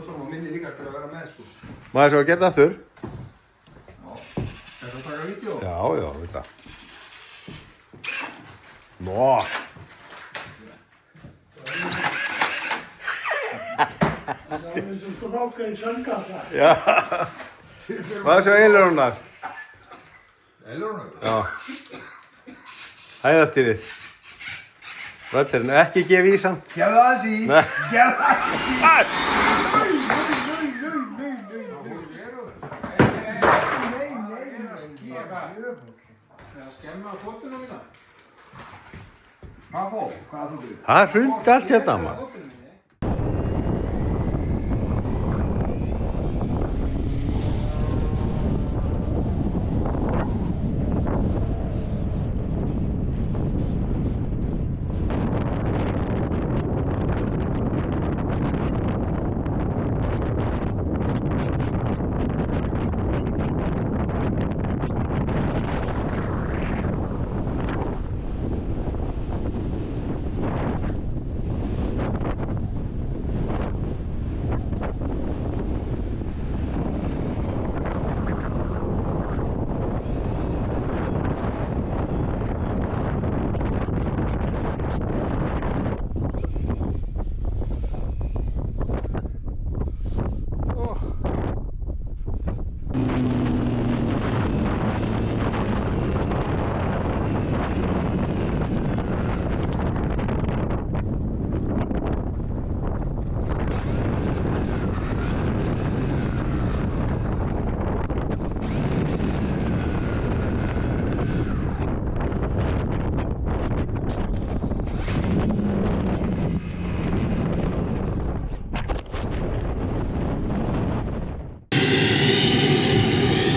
Gústason og minni líka til að vera með, sko. Maður svo að gera þetta aftur? Já. Er það að taka vídeo? Já, veit það. Nó! Það er eins og stráka í sandgata. Já. Hvað svo eilurunnar? Eilurunnar? Já. Hæðastýrið. Röddurinn, ekki gefa í samt. Gefðu aðeins í! Nei. Gefðu aðeins í! Hvað fór? Hvað þú byrjuð? Það hrundi allt hérna maður.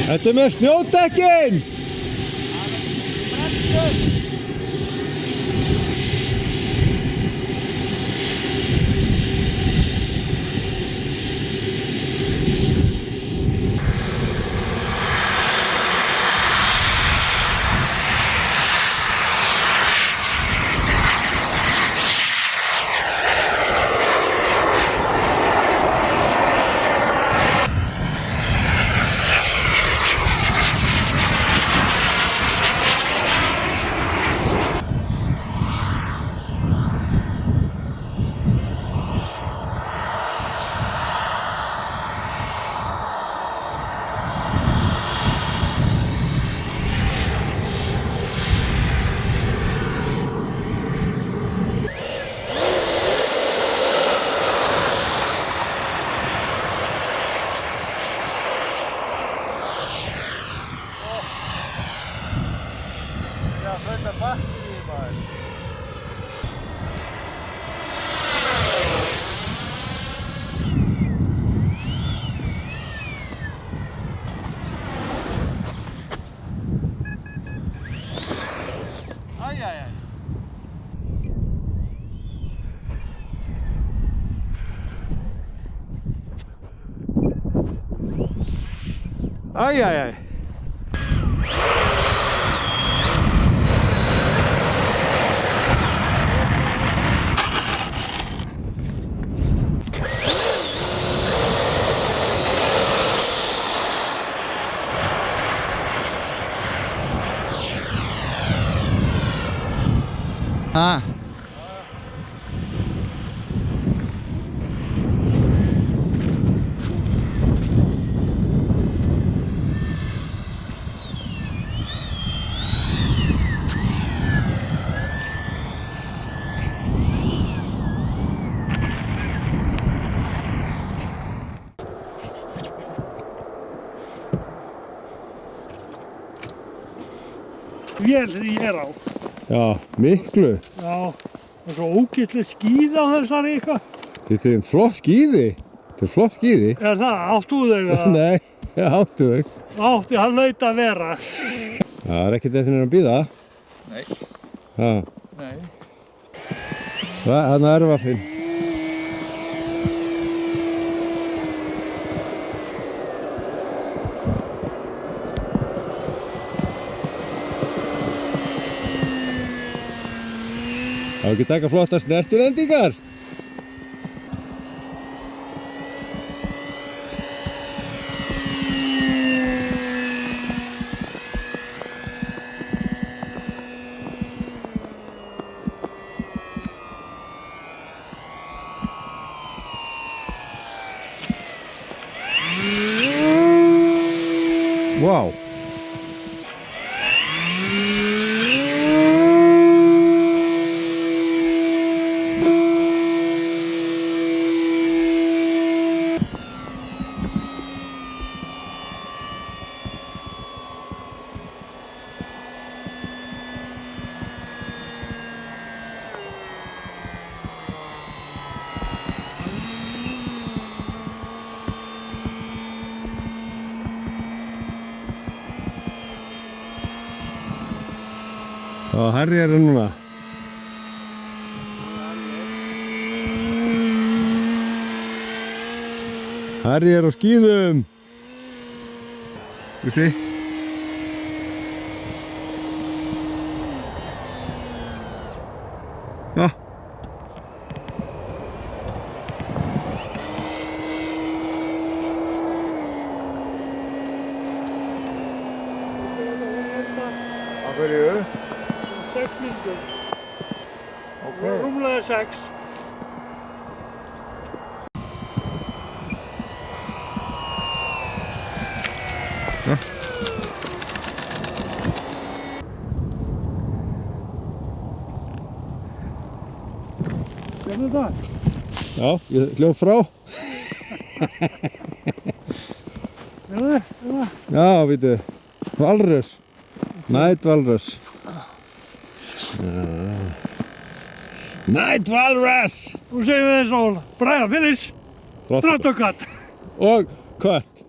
Þetta með snjódekkin! Æjæjæj. Ah. Vél sem ég er á. Já, miklu. Já, og svo ógeðslega skíði á þessari eitthvað. Finnst þið flott skíði? Þetta er flott skíði. Er það? Áttu þau það? Nei, áttu þau. Átti, hann laut að vera. Það er ekkert eftir að bíða. Nei. Ha. Nei. Þarna er vaffinn. Það er ekki taka flottast nertilendingar. Vá. Og Harry er núna. Harry er á skíðum. Vistu? Já. Af hverju? 6 mínútur. Rúmlega 6. Sérðu það? Já, ég hljóf frá. Sérðu það? Já, vítu. Valröss. Nætvalröss. Nætvalröss! Nú segjum við eins og Bræða Phillips, Þrátt og Katt. Og kött.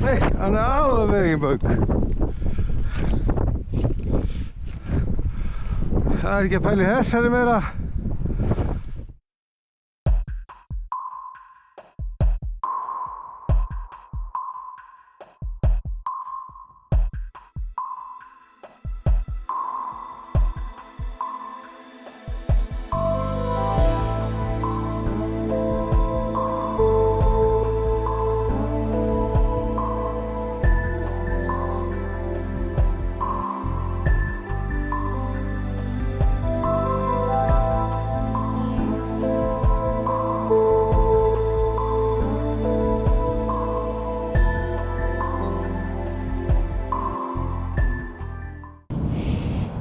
Hey, hann er alveg í bögg. Það er ekki að pæla í þessari meira.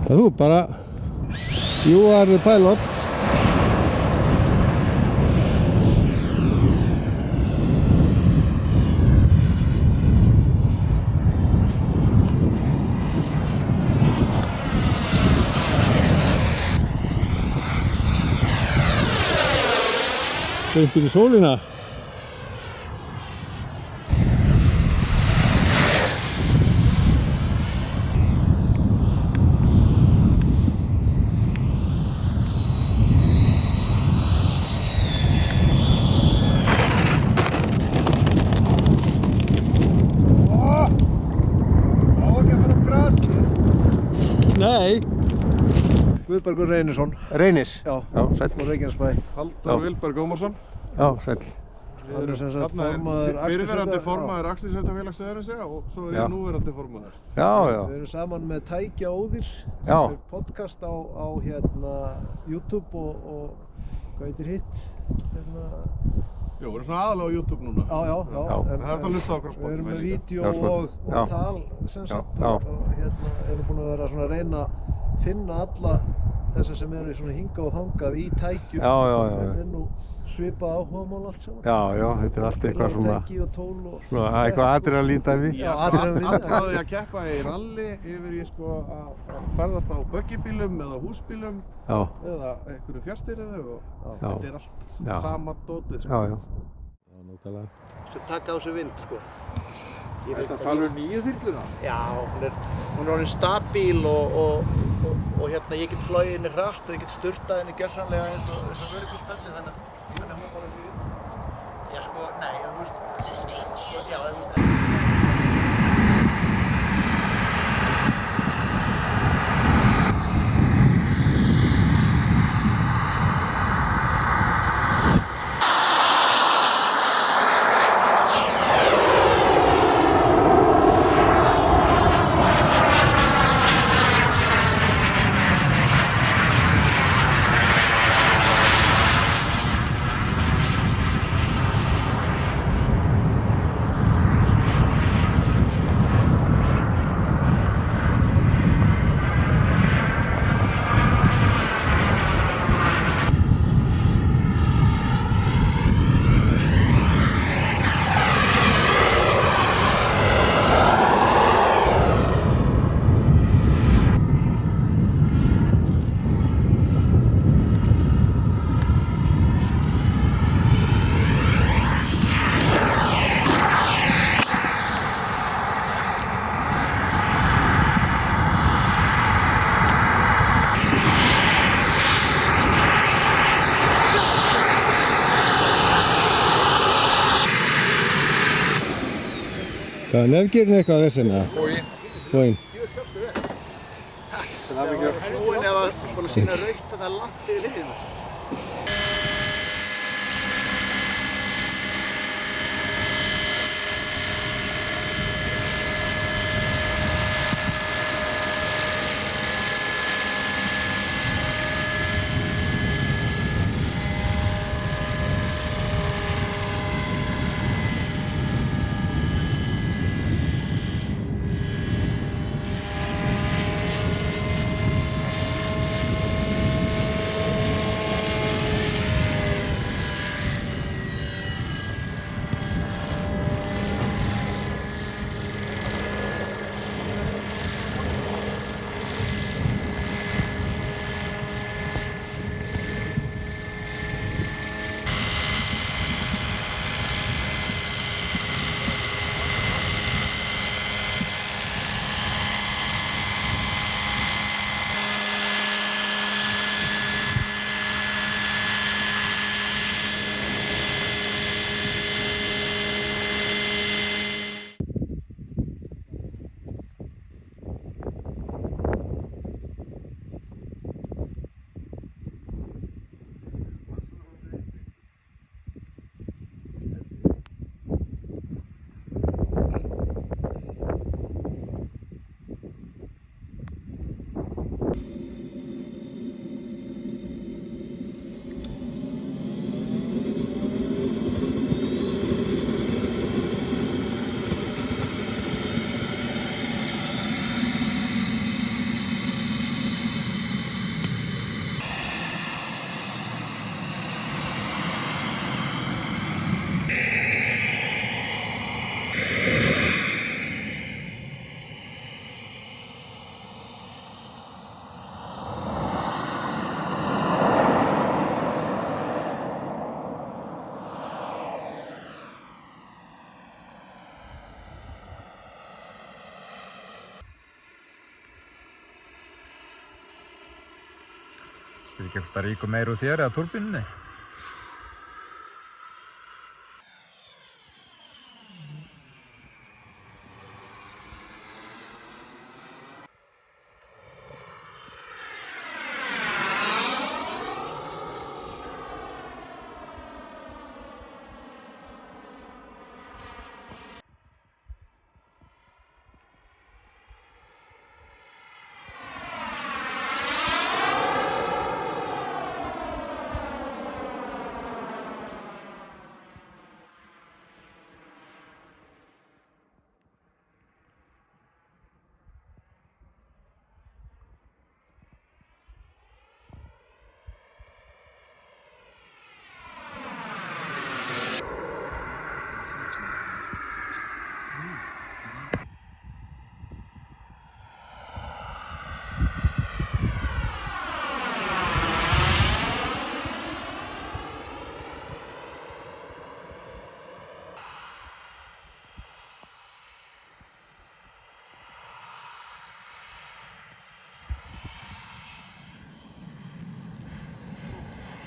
Þú bara, you are the pilot. Beint í sólina. Nei. Guðbergur Reynisson. Reynis? Já, sæll. á Reykjanesbæ. Halldór Vilberg Ómarsson. Já, sæll. Við erum sem sagt formaður Fyrirverandi formaður Akstursréttarfélags Suðurnesja og svo er ég núverandi formaður. Já, já. Við erum saman með Tækja Óðir Já. sem er podcast á YouTube og hvað heitir hitt? Jó, við erum svona aðalega á YouTube núna. Já. Það er hægt að hlusta á okkur á Við Spotify erum með líka. vídeo Já, og tal sem sagt Já. og erum búin að vera svona að reyna að finna alla þessar sem eru svona hingað og þangað í tækjum. Já. Þetta er nú svipað áhugamál allt saman. Já, þetta er allt eitthvað svona, Tæki og tól og eitthvað adrenalíndæmi. Já, Allt frá því að keppa í rally yfir í sko að ferðast á böggibílum eða húsbílum eða einhverju fjárstýriðu og þetta er allt sama dótið sko. Já. nákvæmlega. sem taka á sig vind, sko. Þetta tala nýju þyrluna? Já, hún er orðin stabíl og hérna ég get flogið henni hratt og ég get sturtað henni gjörsamlega eins og vörgusspelli, þannig að hún bara því. Já, sko, nei, þú veist, já, þú veist. Hvað er nefgirinn eitthvað vesinn eða? Bógin. Bógin. Jú, sjálfstu vel. Það var hrúin ef að búin að sína rautt að það er langt yfir hliðina. Við ekki að ríka meira úr þér eða túrbínunni?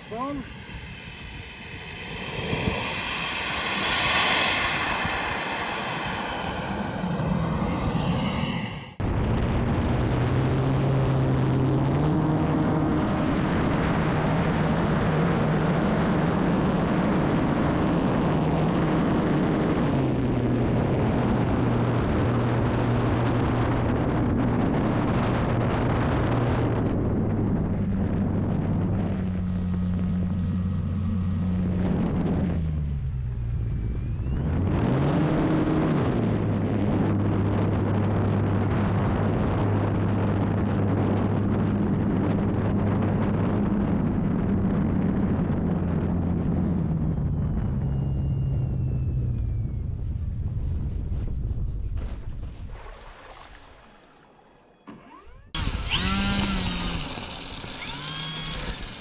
12.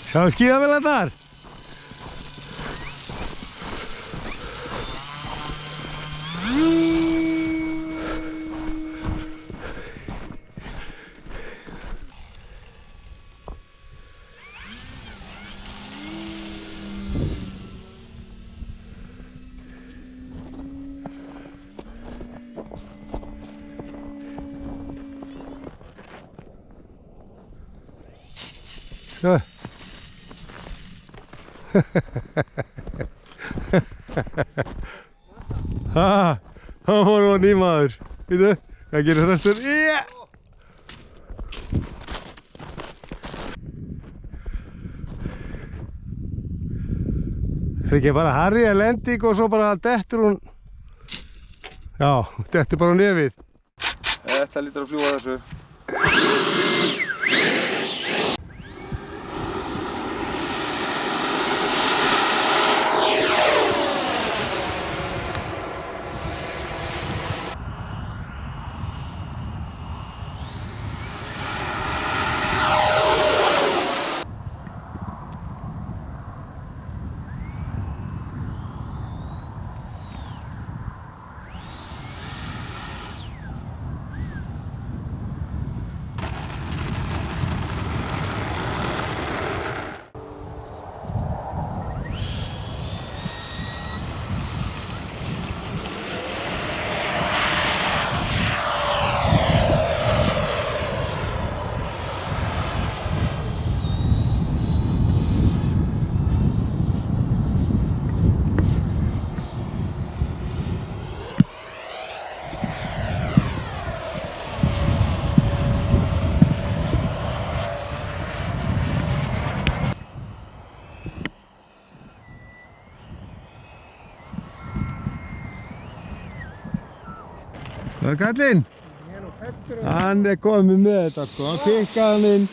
Sjáum skíðavélarnar. Svo. Ha, það var hún nýmaður. Vítu, hvað gerir þröstur? Yeah! Er ekki bara Harry að lending og svo bara dettur hún. Já, dettur bara á nefið. Þetta lítur að fljúga þessu. Það er kallinn. Hann er komið með þetta sko, hann fikkaði hann inn.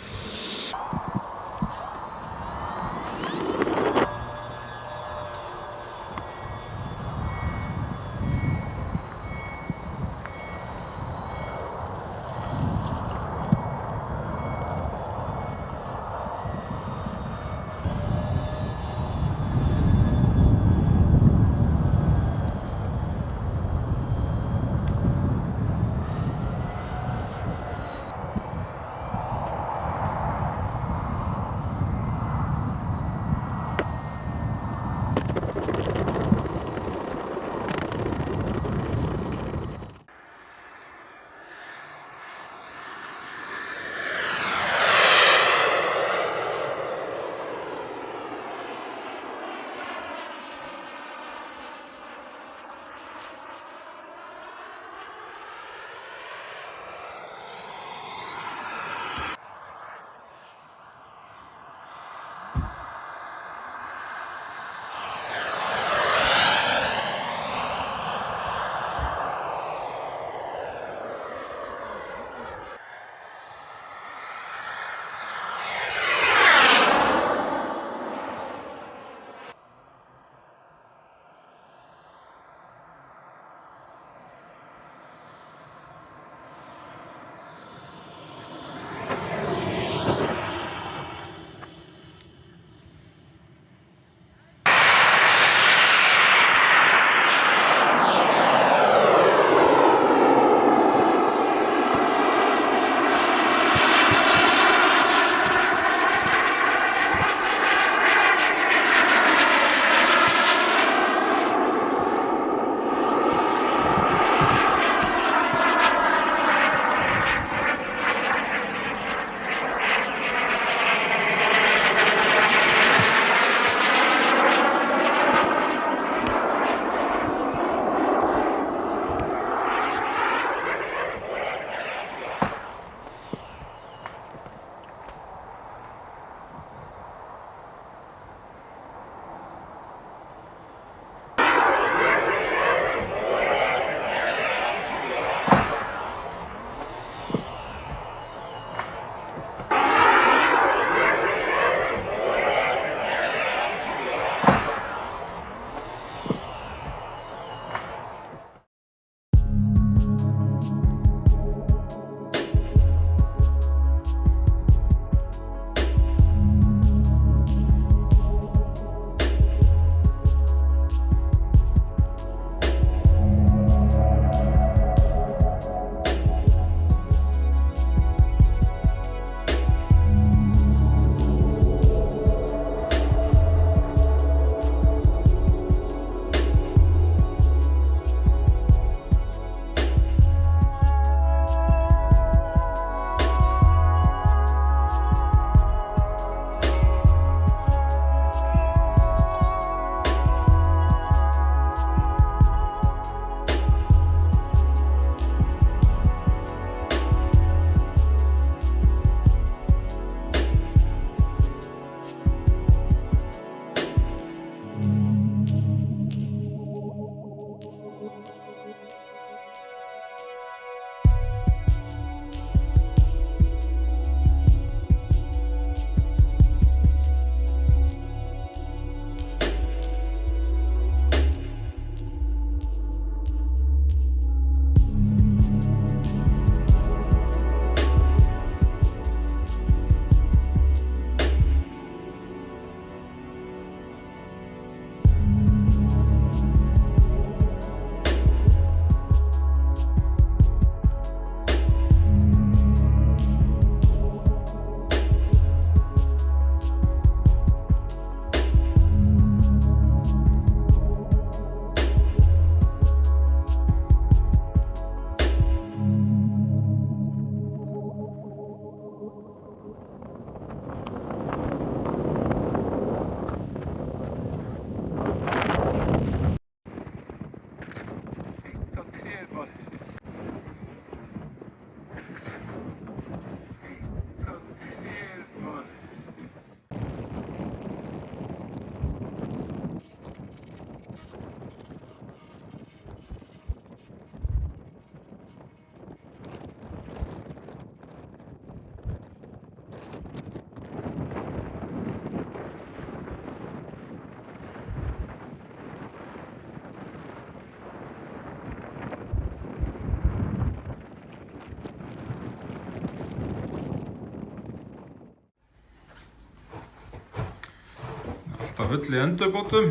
Alltaf full í endurbótum.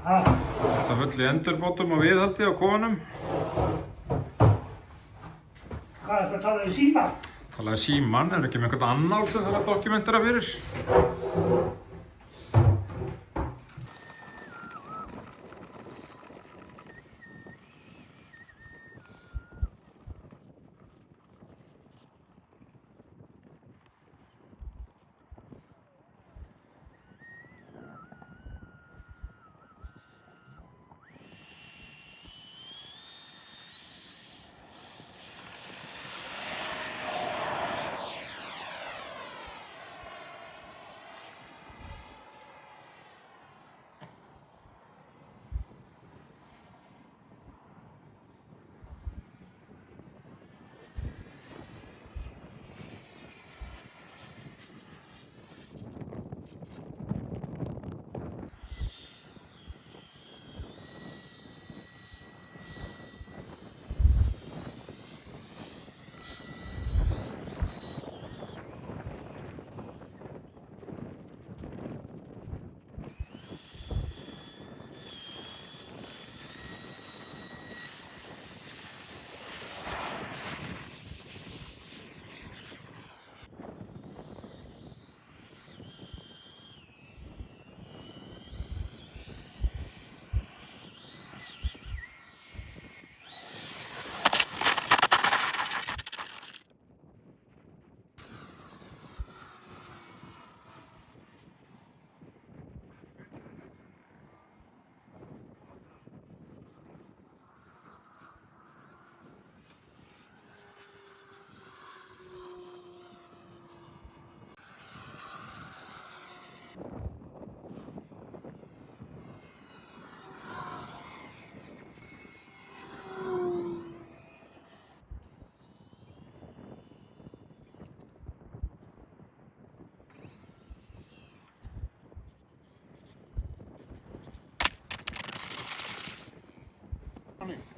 Alltaf full í endurbótum og viðhaldi á kofanum. Hvað er það að tala í síma? Talaði síman, er ekki með einhvern annál sem það er að dokumentera fyrir?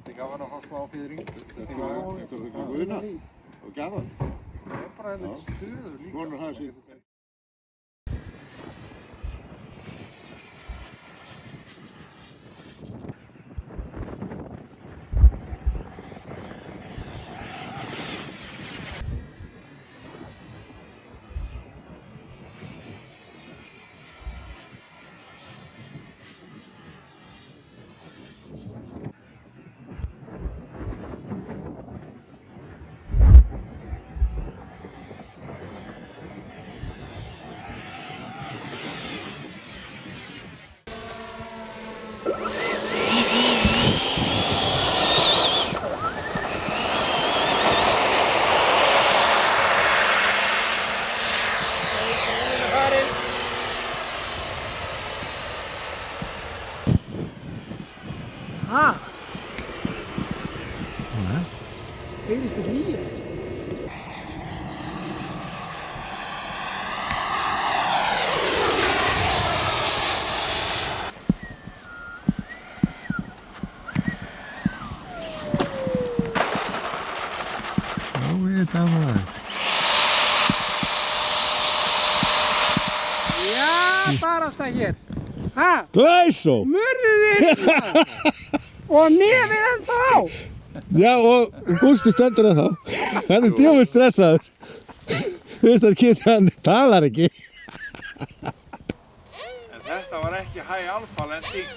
Det kan være, der har små fedring. Det kan gå under. Og gammel. Det er bare lidt stødet lige. Hvor har jeg Ha? Heyrist ekki í þér? Þetta maður. Já, barast það hér. Ha? Glæsó! Mörðið þig! Og nefið ennþá á! Já, og Gústi stendur að þá. Hann er djöfull stressaður. Þú veist að Kitty, hann talar ekki. En þetta var ekki high alpha lending.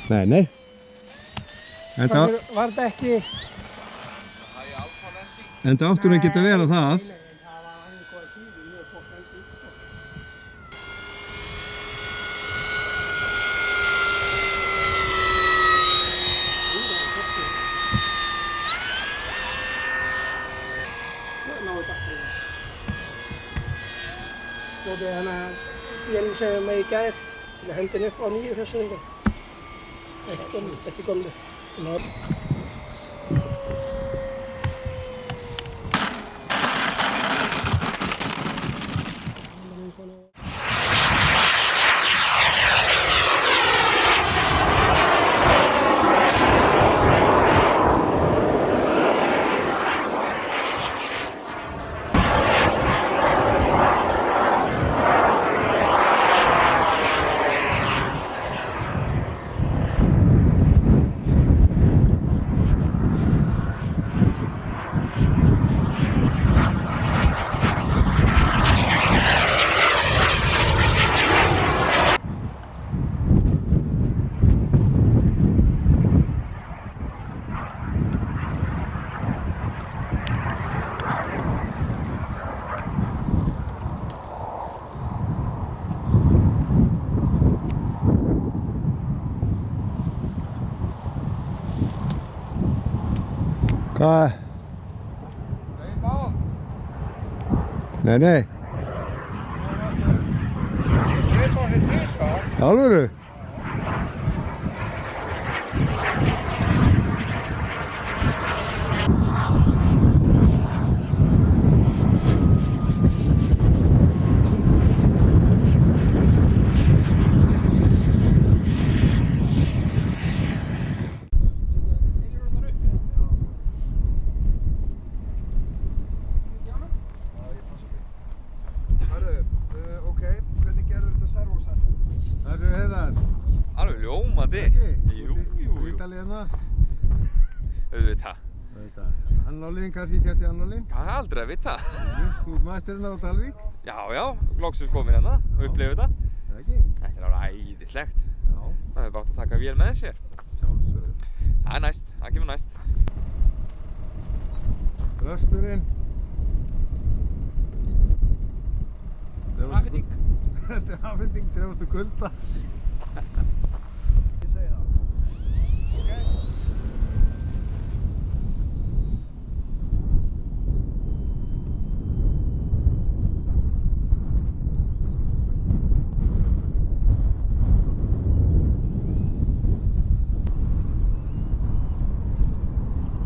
Nei, nei. Þetta Var þetta ekki... High alpha lending. Enda áttur að geta verið það. Það var einhverja tíði mjög fólk endi í sko. Og það er hana félum sem með í gær til að hendin upp á nýju þessu ekki gómlu. Hvað? Nei, nei. Gripa á sig tvisvar. Í alvöru? Ok, hvernig gerður þetta servosætt? Það sem heiðar. Alveg ljómandi. Jú. Ítalíðna. Auðvitað. Annálinn, kannski kert í annálinn. Hvað aldrei að vita? Þú mættir hérna á Dalvík. Já, loksins komin hérna og upplifið þetta. Það ekki? Þetta er alveg æðislegt. Já, Það er bara átt að taka vél með sér. sjálfsögðu. Það er næst, það kemur næst. Rösturinn. Afhending. Þetta er afhending, drefastu kulda. Ég segi það. Ok.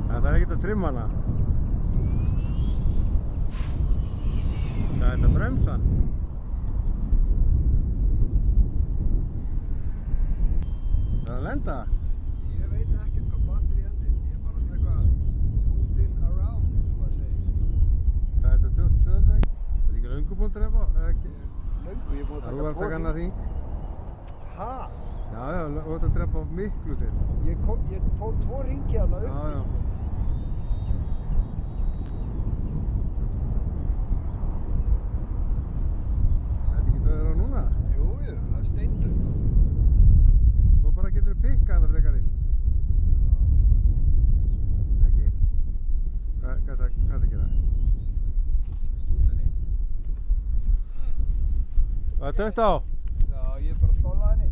Það er ekkert að trimma hana. Það er þetta bremsan. Það er að lenda. Ég veit ekkert hvað batteri endist. Ég er bara svona eitthvað footing around, eins og maður segir. Hvað er þetta 2200 ekki? Það er ekki löngu búinn að drefa, eða ekki? Löngu, ég er búinn að Það taka er að taka annar hring. Ha? Já, þú ert að drefa miklu til. Ég fór 2 ringi þarna upp. Já. Það er ekki döður á núna. Jú, það er steindautt. Svo bara getur þú pikkað hana frekar inn. Ekki. Hvað er það að gera? Stúdinni. Hvað er dött á? Já, ég er bara að skóla henni.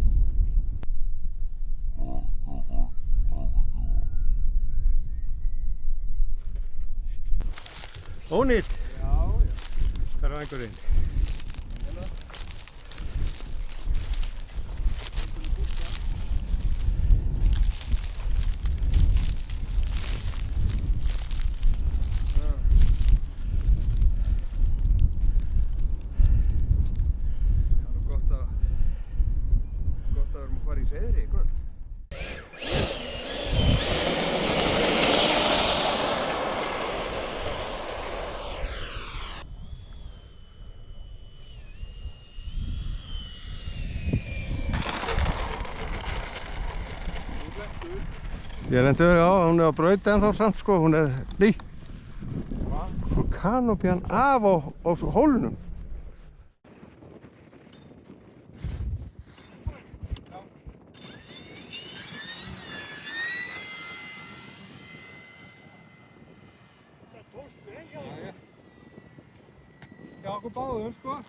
Ónýtt. Já. Það er einhverjinn. Gott að við erum að fara í hreiðri í kvöld. Ég reyndi verið á, hún er á braut ennþá samt sko, hún er ný. Svo kanópjan af á hólunum. Já, okkur báðum, sko.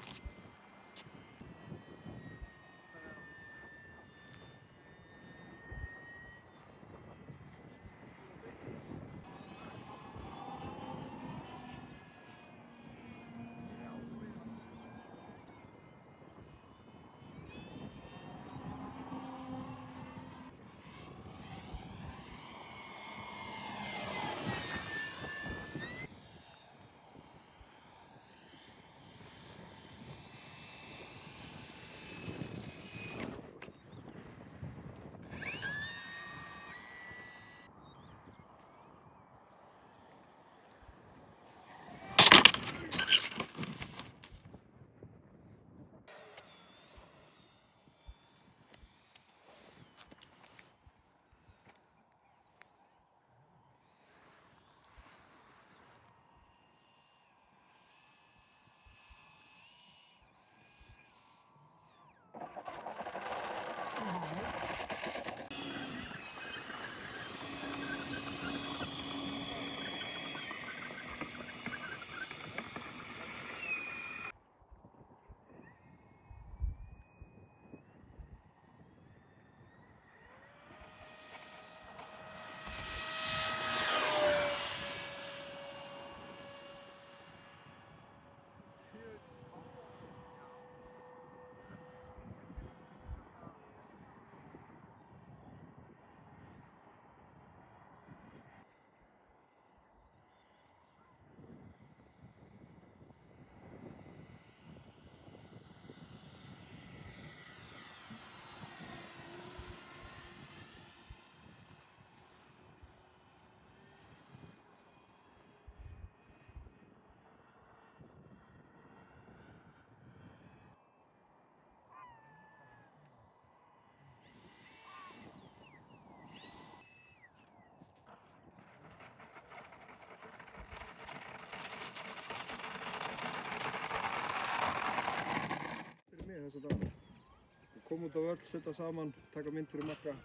koma út á völl, setja saman, taka mynd fyrir Magga.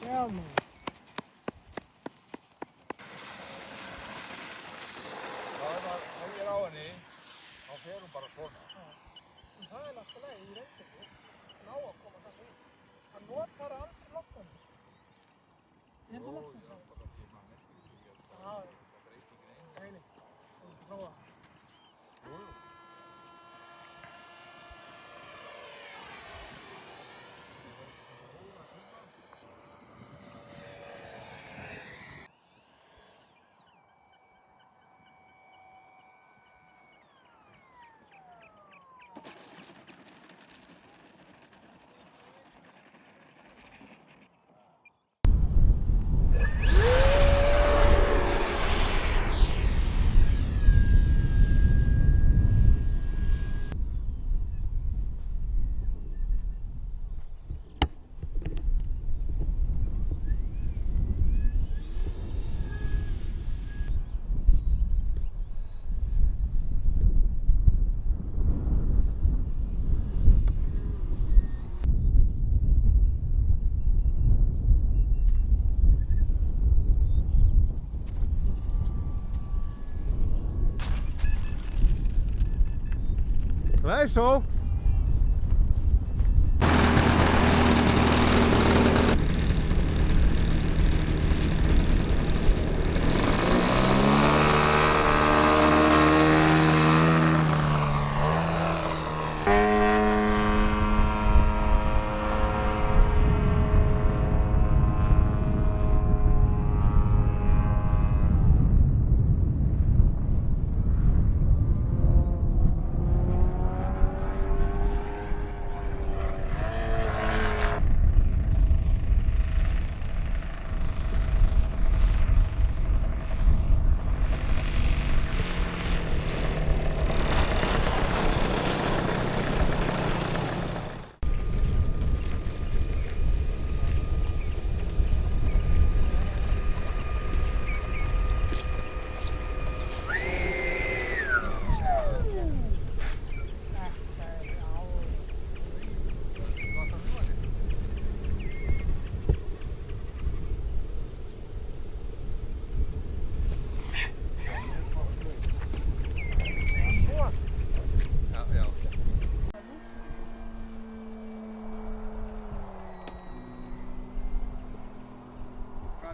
Já, maður. Já, ef maður hengir á henni, þá fer hún bara svona. En það er alltaf leið í reyndinni. Ná að koma það út. Hann notar aldrei loftbónus. Ég er það loftbónus. Já, nei, nei. Þú ert að prófa. Glæsó!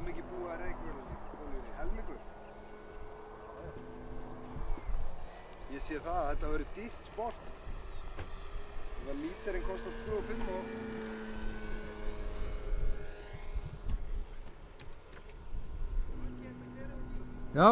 Mikið búið að reykvölunni, helmingur. Ég sé það að þetta verður dýrt sport. Líterinn kostar 2,5 og... Já.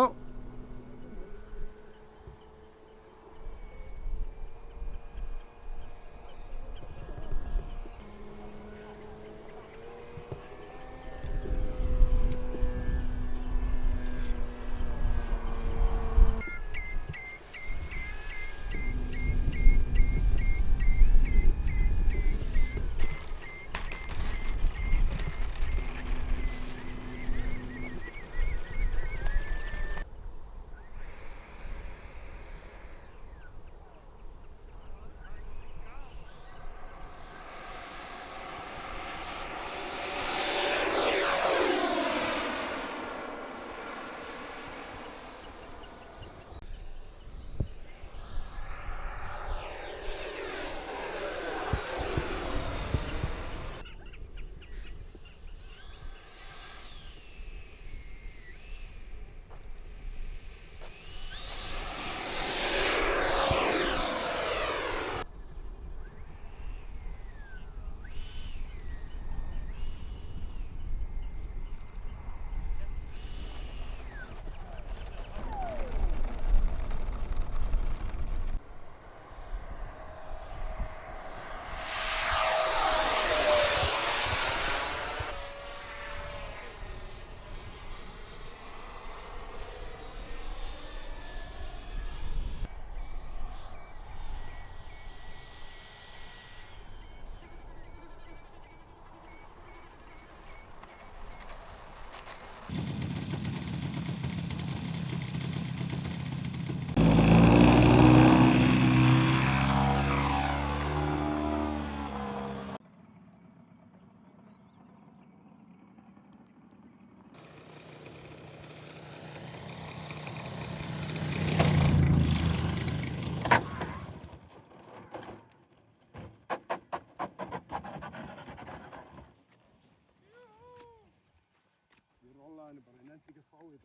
Ég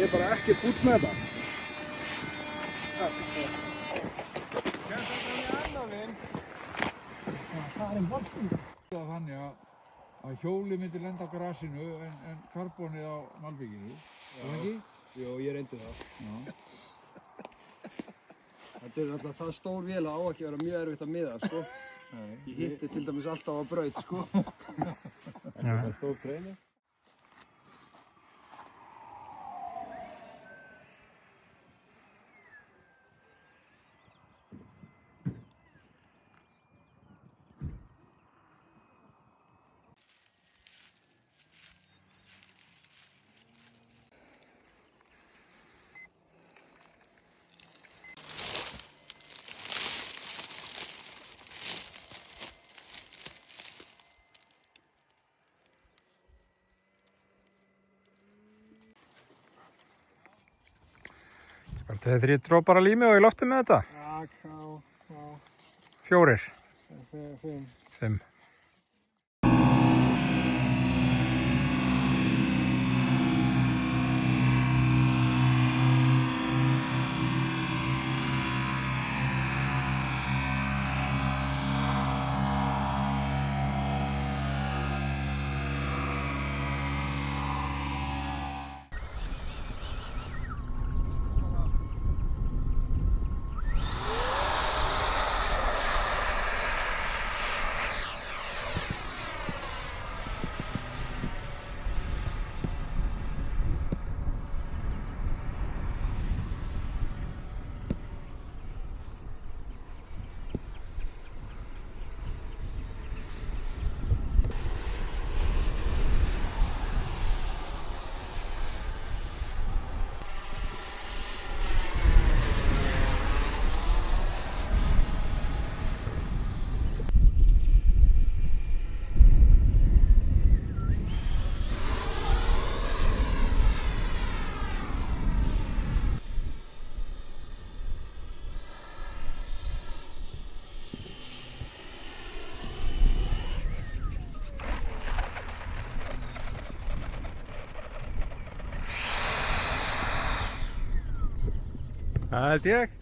er bara ekkert fúll með þetta. Þannig að hjólið myndi lenda á grasinu en karbónið á malbygginu. Er það ekki? Jú, ég reyndi það. Já. Þetta er alltaf það stór vél að á ekki vera mjög erfitt að miða, sko. Nei. Ég hitti til dæmis alltaf á braut, sko. Já. Það er stór greini. Bara 2-3 drópar af lími og í lofti með þetta? Já. 4? 5. 5. Það held ég.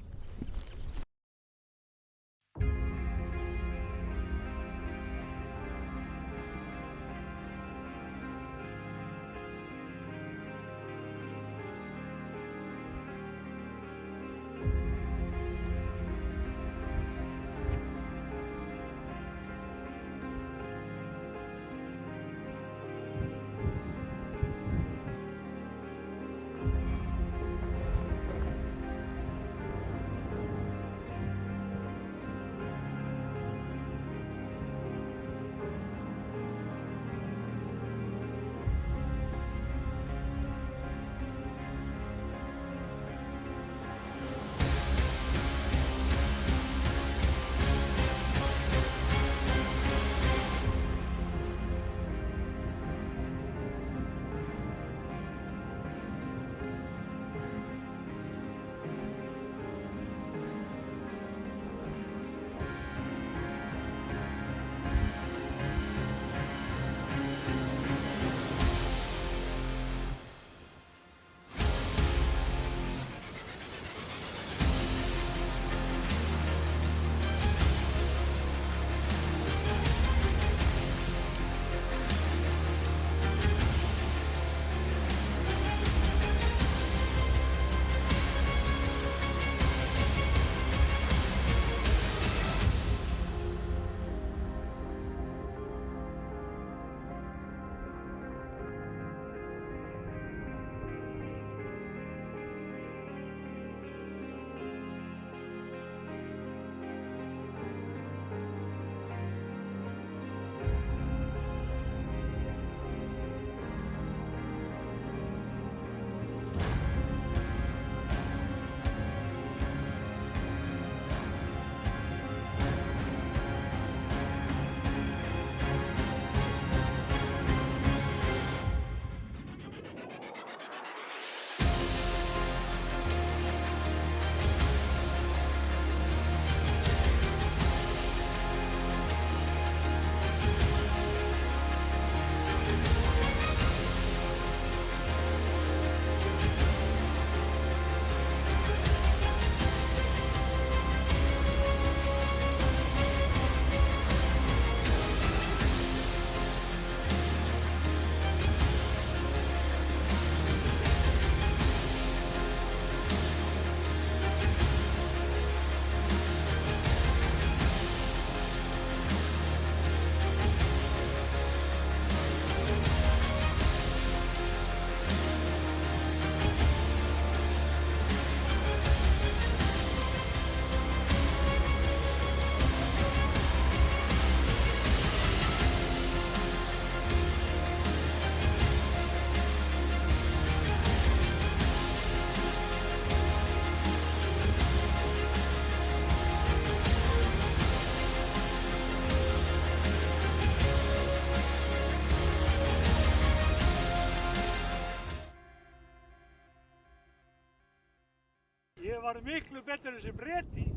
var miklu betur þessi Breti.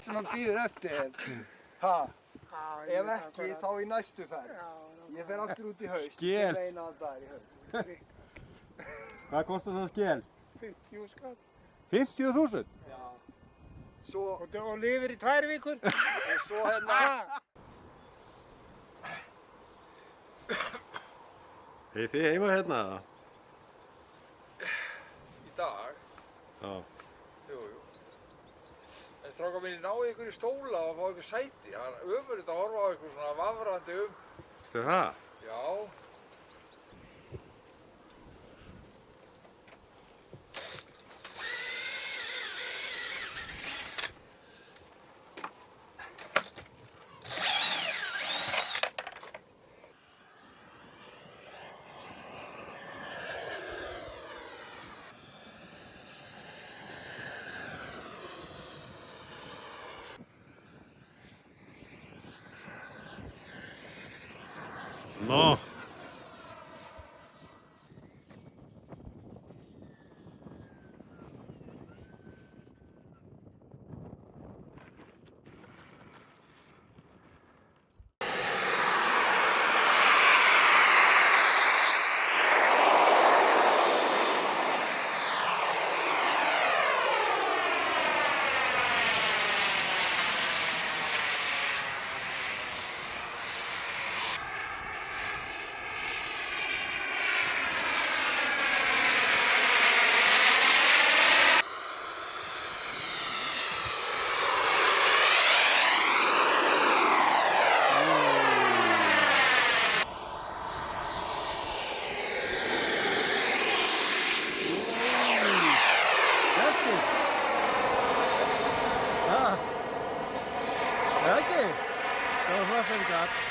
sem hann býður eftir þér. Ha? Ef ekki, þá í næstu ferð. Ég fer aftur út í haust. Skel. Ég fer eina dag í haust. Hvað kostar það skel? 50 skall. 50.000? Já. Svo, Og lifir í 2 vikur. og svo hérna. Hey, þið heima hérna eða? Í dag? Já. Jú. En strákar mínir, náðu ykkur í stóla og fá ykkur sæti. Það er ömurlegt að horfa á ykkur svona vafrandi Veistu það? Já. Nó. Ekki? Það var það fyrir gatt.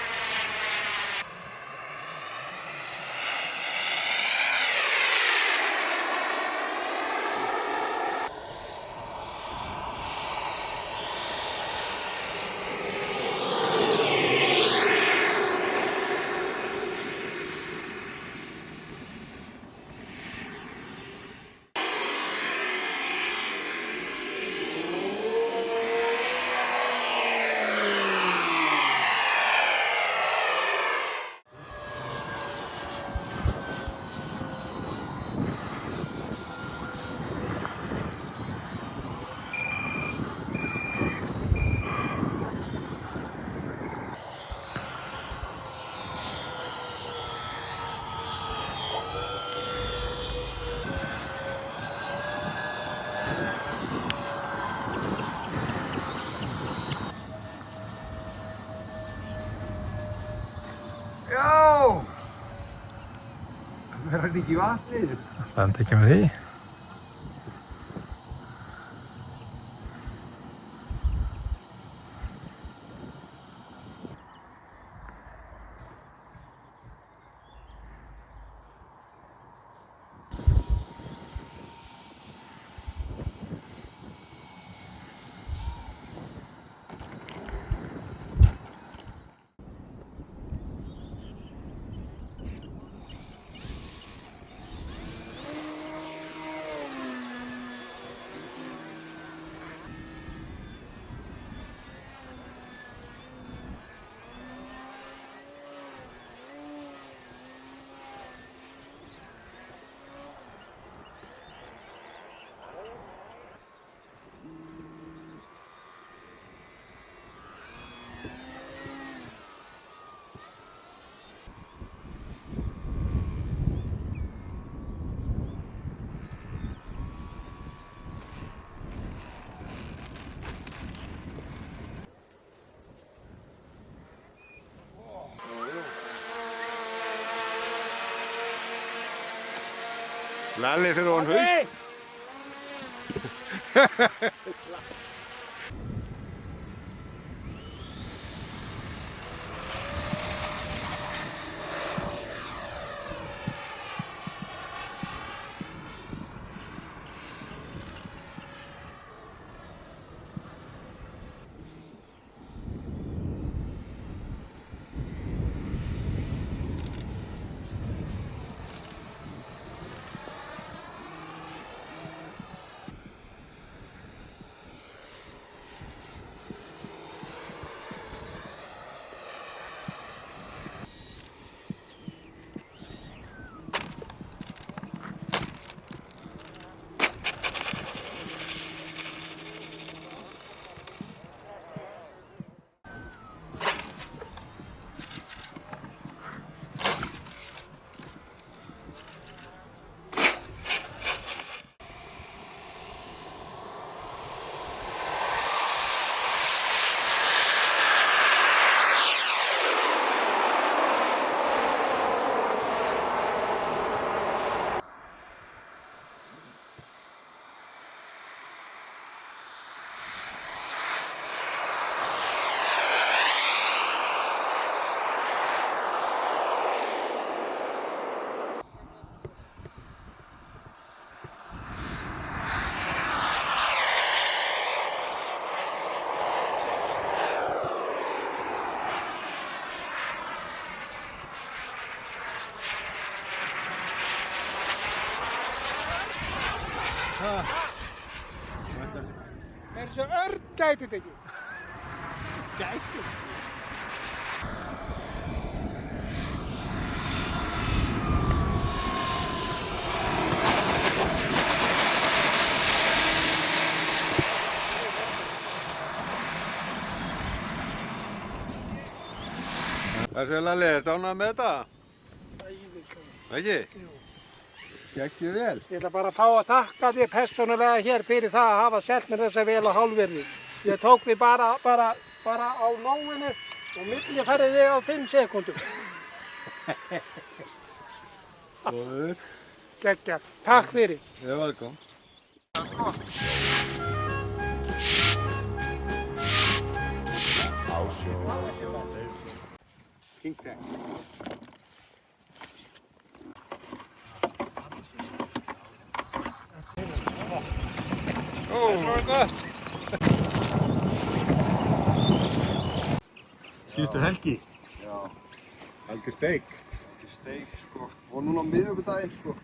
Já! Verður hann ekki í vatnið? Landi ekki með því. Lalli fyrir ofan haus. Er þessi örn gæti þetta ekki? Gæti? Hvað segir Lalli, ertu ánægð með þetta? Ekki? Gekkið vel. Ég ætla bara að fá að þakka þér persónulega hér fyrir það að hafa selt mér þessa vel á hálfverði. Ég tók því bara á nóinu og millifærði þig á 5 sekúndum. Góður. Geggjað. Takk fyrir. Ég er velkom. Síðustu helgi? Já. Helgi steik. Helgi steik, sko. Og núna á miðvikudaginn, sko.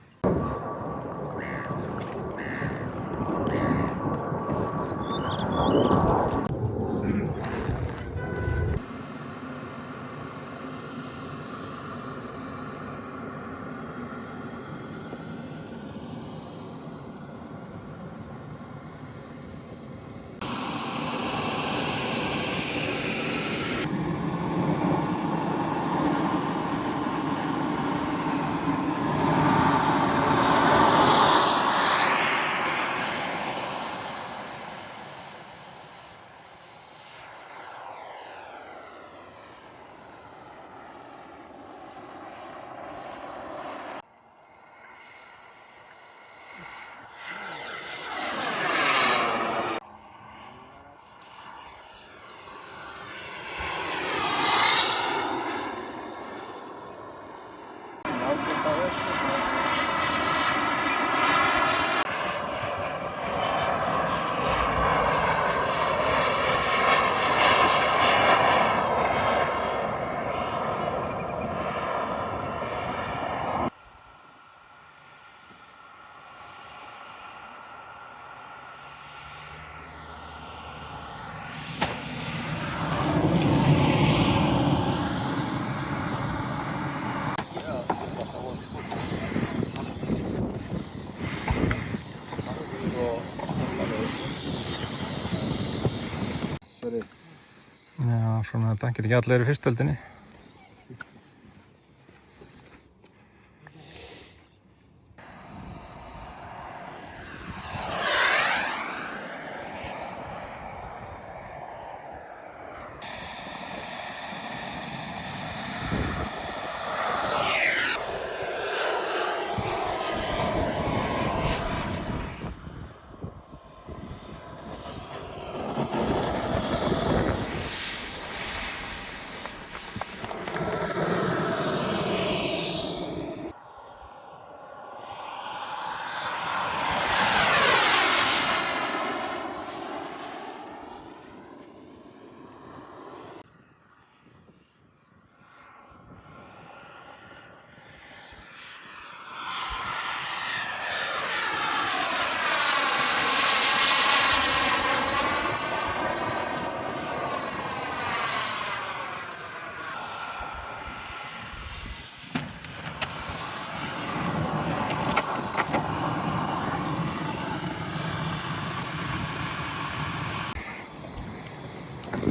Já, svona þetta get ekki allir í fyrstöldinni.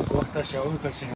Gott að sjá hvað sem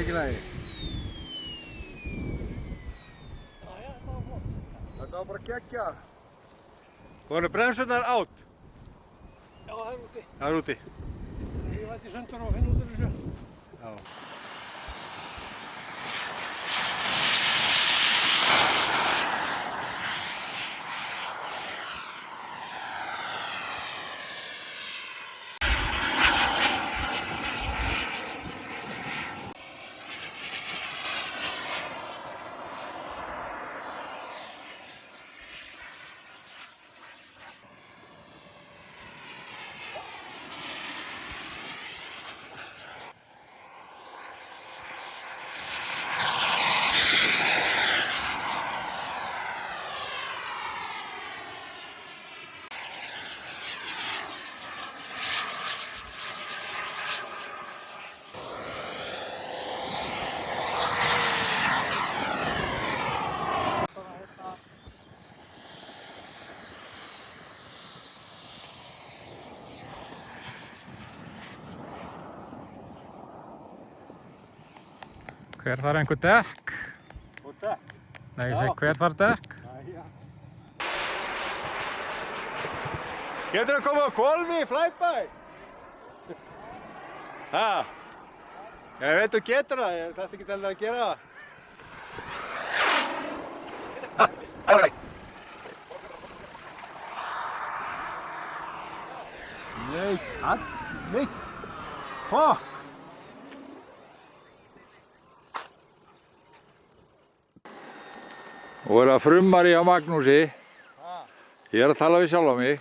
ekki lagi? Já, þetta var flott. Þetta var bara geggja. Voru bremsurnar átt? Já, það er úti. Það er úti. Ég væti sundur og finna út úr þessu. Já. Hver þarf einhver dekk? Og dekk. Nei, ég segi hver þarf dekk? Jæja. Getur að koma á hvolfi í flæbæ? Ha? Ég veit þú getur það, ég þarf ekki alveg að gera það. Nei, nei, fuck! Og er að frummari á Magnúsi. Ég er að tala við sjálf á mig.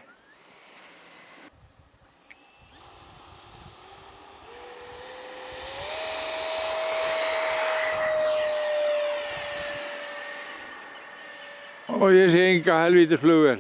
Og ég sé enga helvítis flugvél.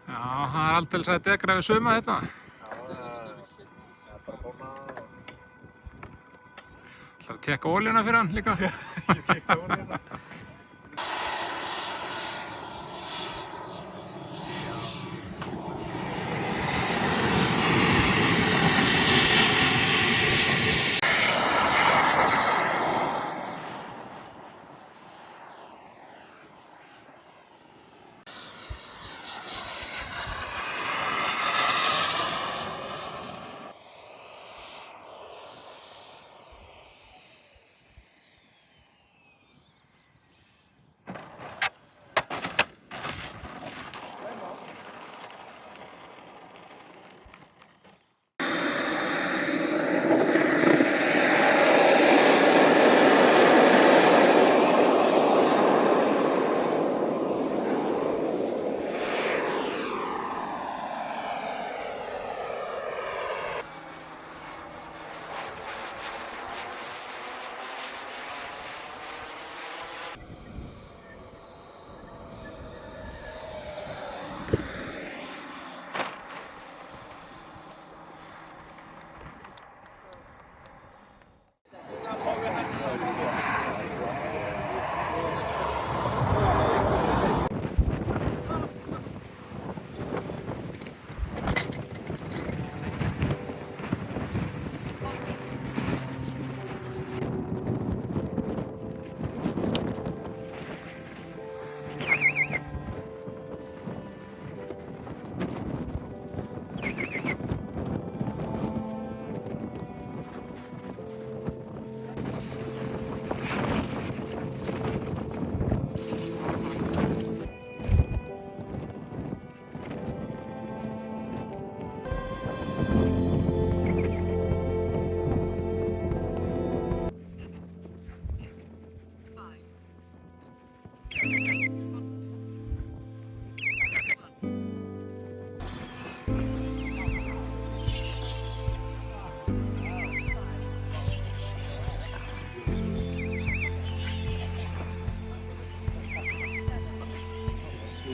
Já, það er aldrei að dekra við suma hérna. Það er að tekka oljuna fyrir hann líka. Ég tekka oljuna.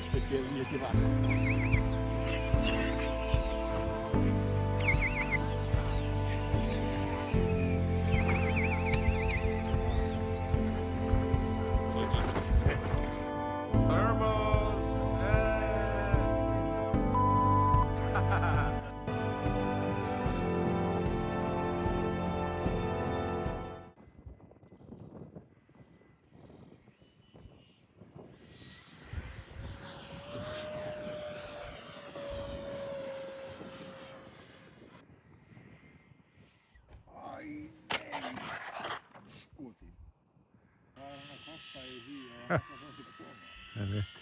Ég til það. Thermos! Skotinn. Það hann að kosta í því að það er ekki að koma. Einmitt.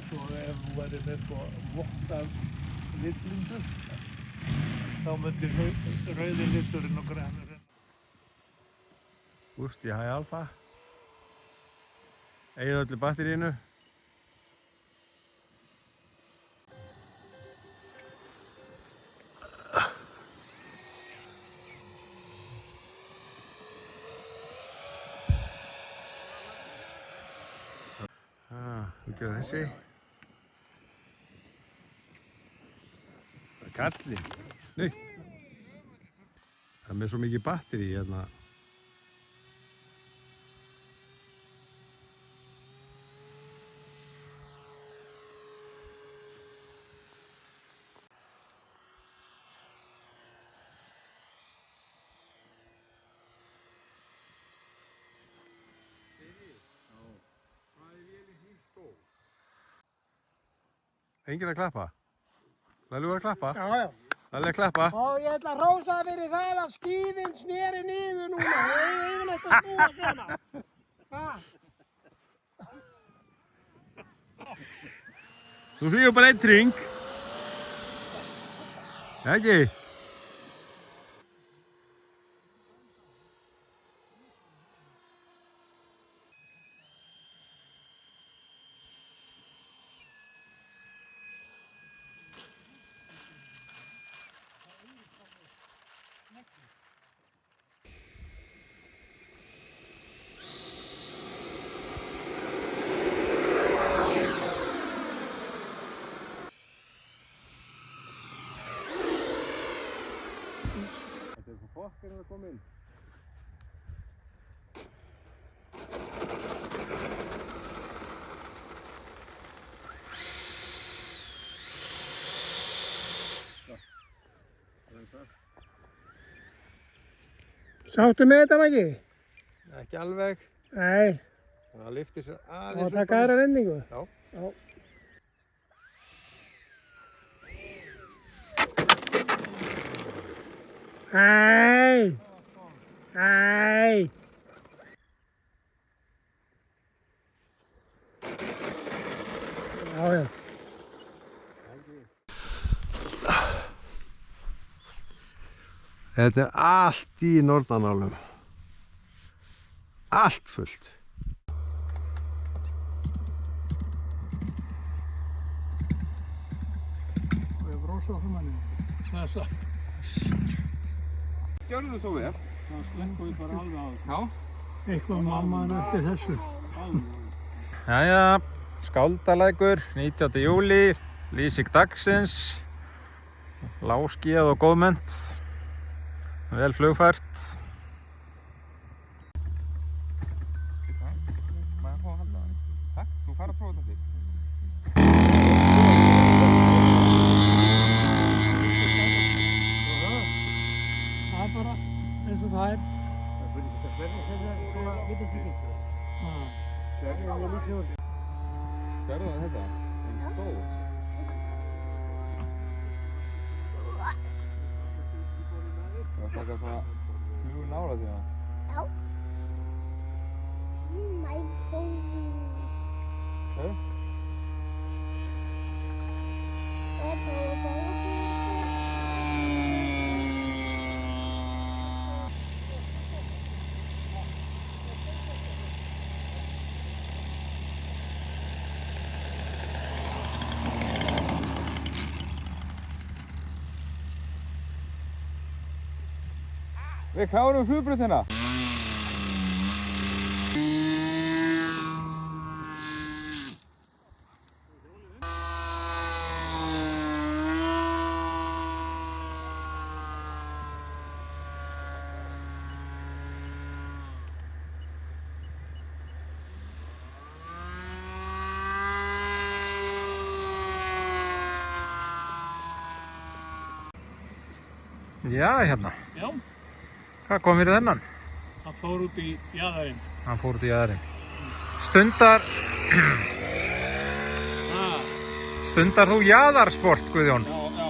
Svo ef þú væri með sko votta litlindur, þá myndi rauði liturinn og grænurinn. Gústi High Alpha. Eigið öllu batteríinu. Ekki á þessi. Það er kallinn. Nei. Það er með svo mikið batteri hérna. Enginn að klappa? Lalli var að klappa? Já, já. Lalli að klappa? Og ég ætla að hrósa fyrir það að skíðin sneri niður núna. Ég hef yfirleitt að snúa svona. Þú flýgur bara einn hring. Ekki? Þetta er svo fokkinn að koma inn. Sáttu með þetta, Maggi? Ekki alveg. Nei. Það lyfti sér Það aðeins var að taka aðra vendingu. Já. Já. Æ! Æ! Já, já. Þetta er allt í Norðanálum. Allt fullt. Og ég brósa okkur manni. Þessa. Gjörðu þú svo vel. Það slengum við bara alveg á þessu. Já. Eitthvað mammaður eftir þessu. Jæja, Skáldalækur, 19. júlí, lýsing dagsins, lágskýjað og góðmennt, vel flugfært. Má ég fá að halda það? Takk, þú fara að prófa þetta þig. Það er bara eins og það er. Það byrði ekki að sverja sér svona vitast ekki. Sverja er líklegur. Sérðu það þessa? Það er stór. Það er taka eitthvað flugur nála því það. Já. My phone. Hör? Við klárum flugbrautina. Já, hérna. Já. Hvað kom fyrir þennan? Hann fór út í jaðarinn. Hann fór út í jaðarinn. Stundar þú jaðarsport, Guðjón? Já, já.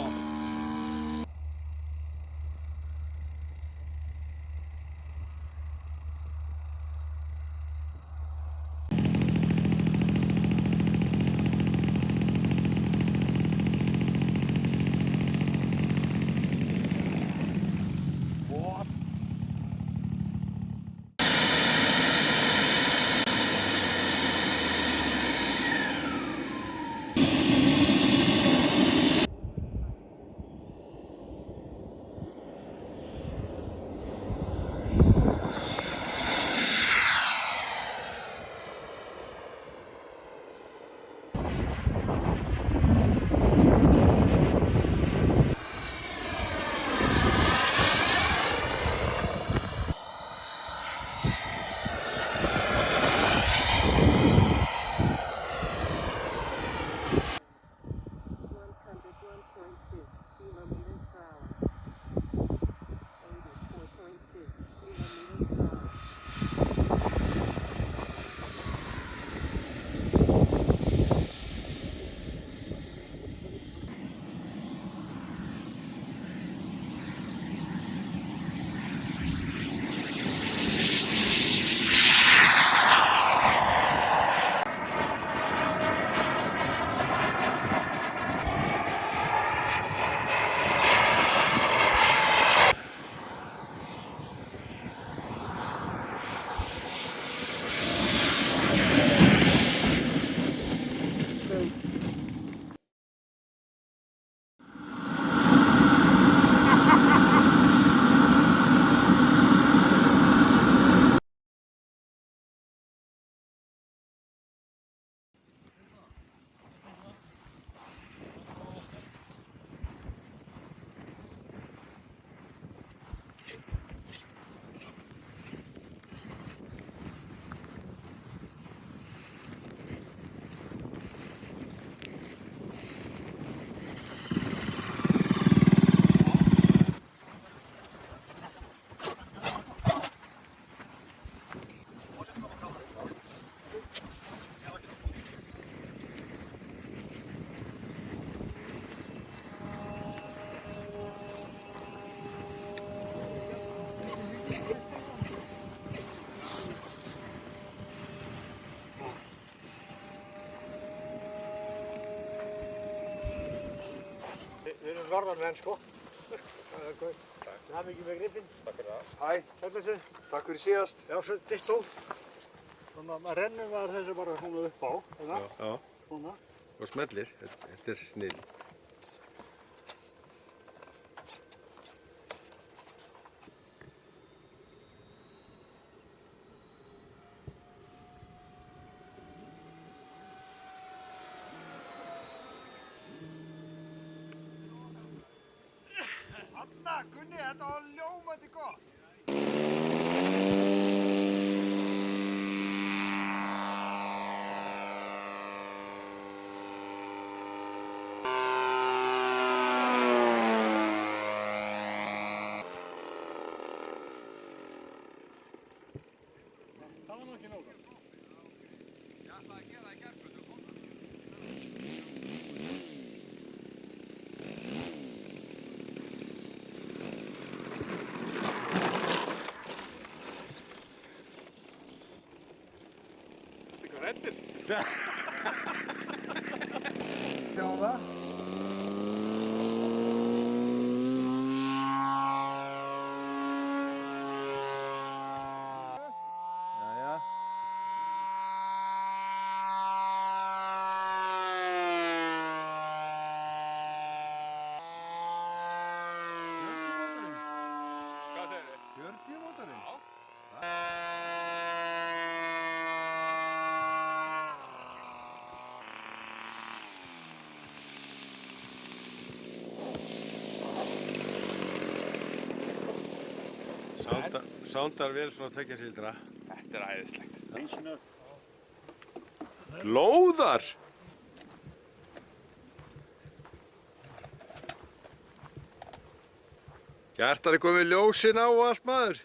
Við erum norðanmenn sko. Það er mikið með gripinn. Takk fyrir það. Hæ, sætlæsið. Takk fyrir síðast. Já, svo dittó. Svona, maður rennur maður þessu bara svona upp á. Já. Svona. Og smellir. Þetta er snill. Anna, Gunni, þetta var ljómandi gott. Það var nú ekki nóg. Ég ætlaði að gera það í gærkvöldu. Eitthvað reddir. Sjá það. Jæja. Hvað segir þið? 40 mótorinn? Já. Sándar vel svona tveggjasildra. Þetta er æðislegt. Lóðar! Hjartar er komið ljósin á og allt maður.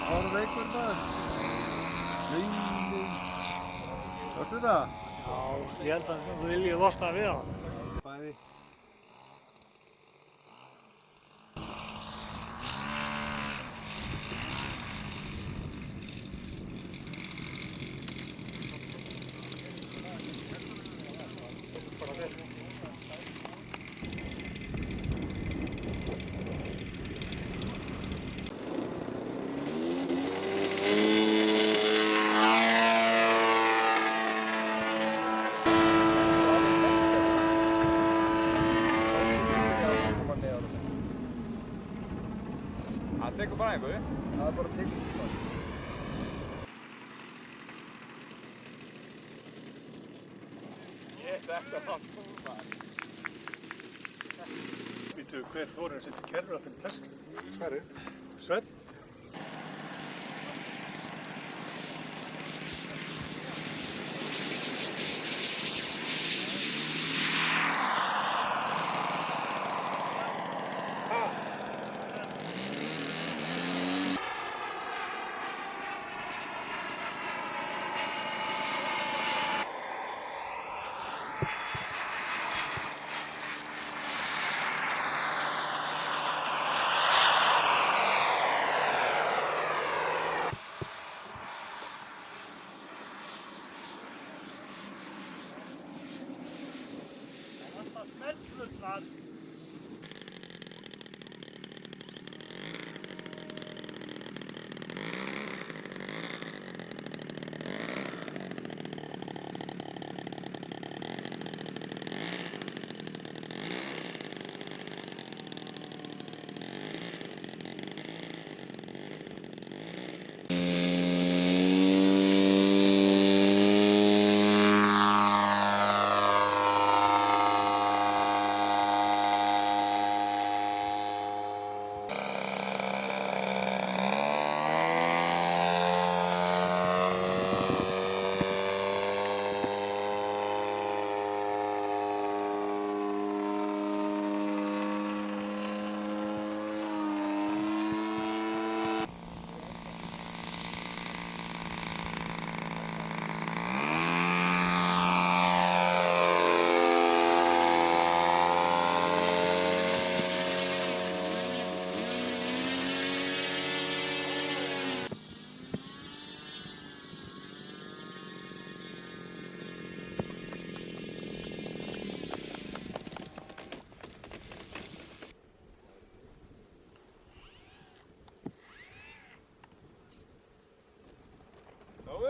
Hárveikur maður. Nei. Hörstu það? Já, ég held að þú viljið losna við hann. Bæði. Það tekur bara einhverju. Það er bara að teka tíma. Þetta var svona. Býtu, hver þorir að setja kerru að finna Tesla? Sverri. Svenn?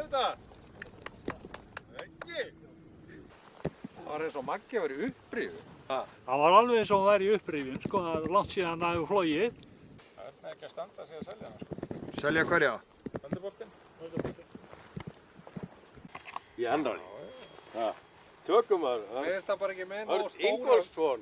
þetta? Ekki? Það var eins og Maggi var í upprýðu. Það var alveg eins og hún væri í upprifjun, sko, það er langt síðan að hefur flogið. Það er ekki að standa sig að selja hana, sko. Selja hverja? Ölduboltinn. Í endan. Tökum að. Mér finnst það bara ekki með nóg Örn stóra. Ingólfsson.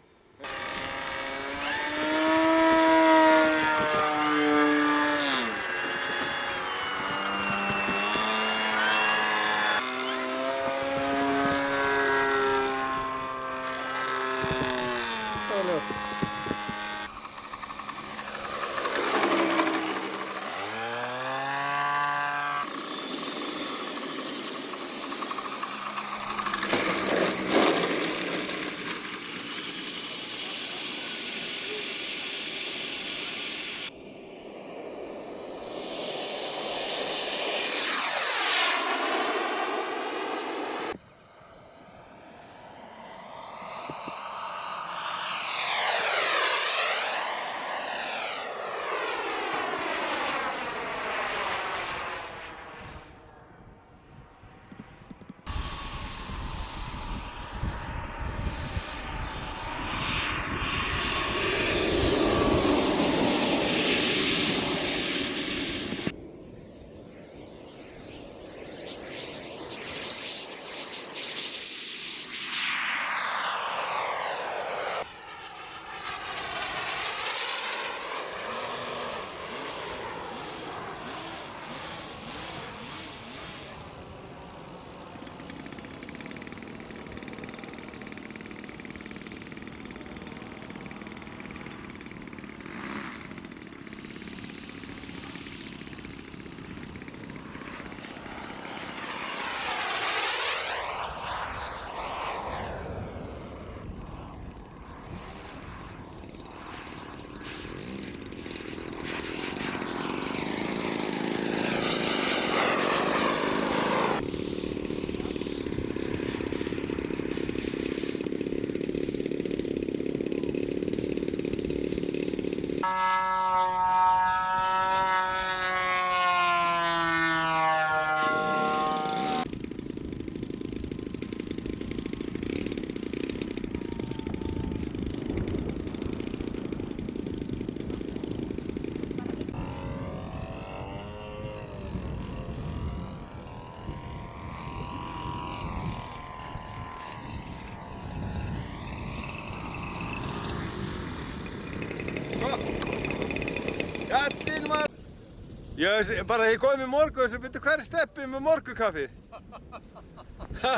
Kallinn maður! Ég kom í morgun og svo byrju hver er steppið með morgunkaffi? Ha?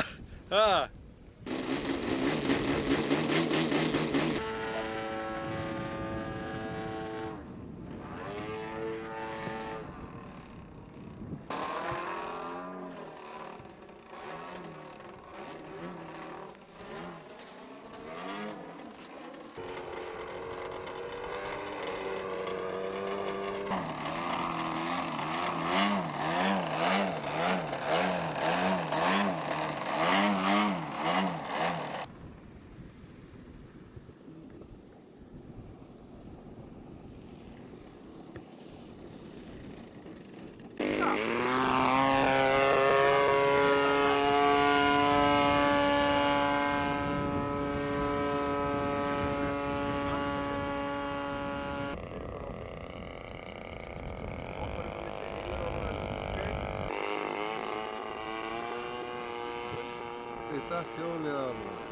Þetta þjónið alveg.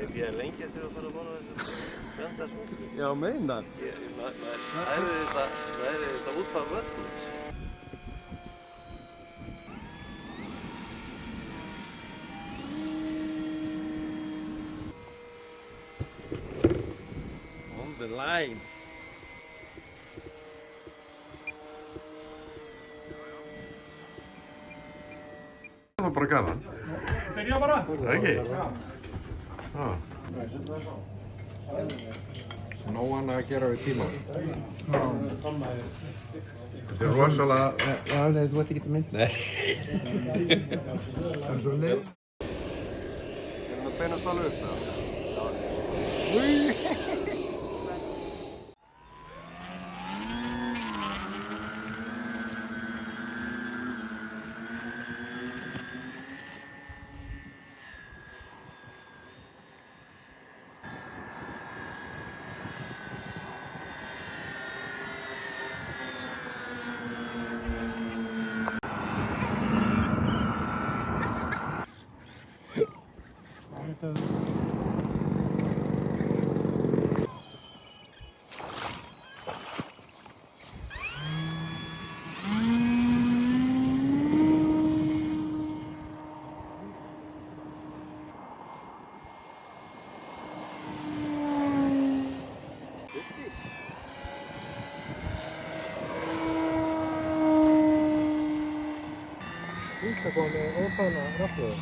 Ég býða lengi eftir að fara að borða þetta svona. Já, meinar. Maður er þetta út af völlum. the line. Það er bara gaman. Byrja bara. Það er ekki? Já. Nóan að gera við tíma. Þetta er rosalega... Já, nei, þú ert ekki til mynd. Nei. Það er svo leið. Það beinast alveg upp það. Það kom með ófæna rafluðu.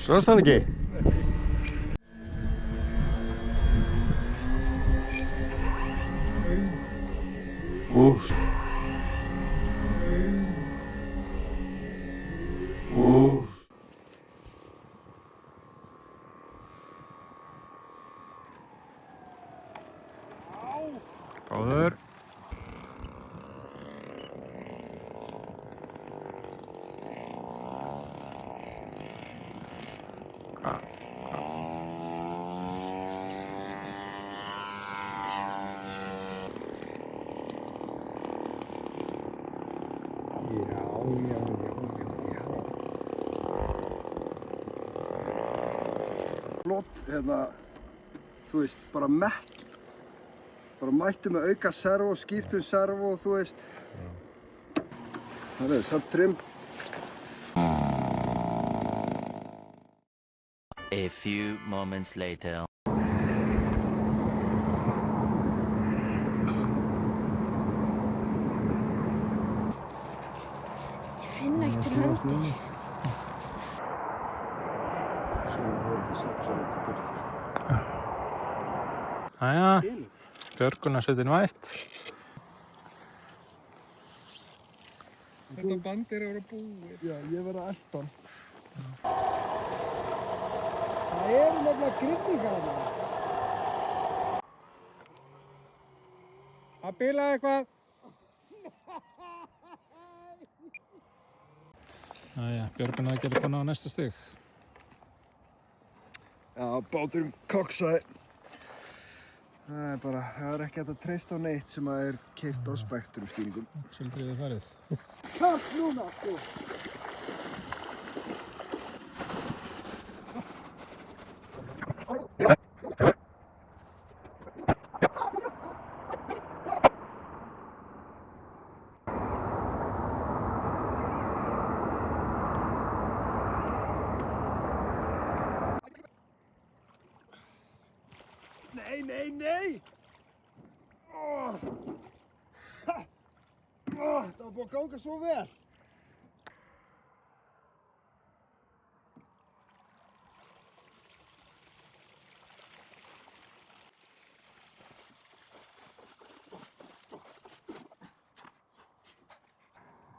Sást hann ekki? Góður. Flott, hérna, þú veist, bara mekk. Bara mættu með auka servo, skiptum servo, þú veist. Það er samt trim. A few moments later. Ég finn ekkert til höndinni. Jæja, björgunarsveitin mætt. Þetta band er að vera búið. Já, ég verð að elda hann. Það eru nefnilega grynningar þarna. Það bilaði eitthvað. Jæja, björgunaraðgerð er komin á næsta stig. Já, báturinn koksaði. Það er ekki hægt að treysta á neitt sem að er keyrt á spektrumstýringum. Sildriðið farið. Kast núna, sko. Nei, nei, nei! Það var búið að ganga svo vel.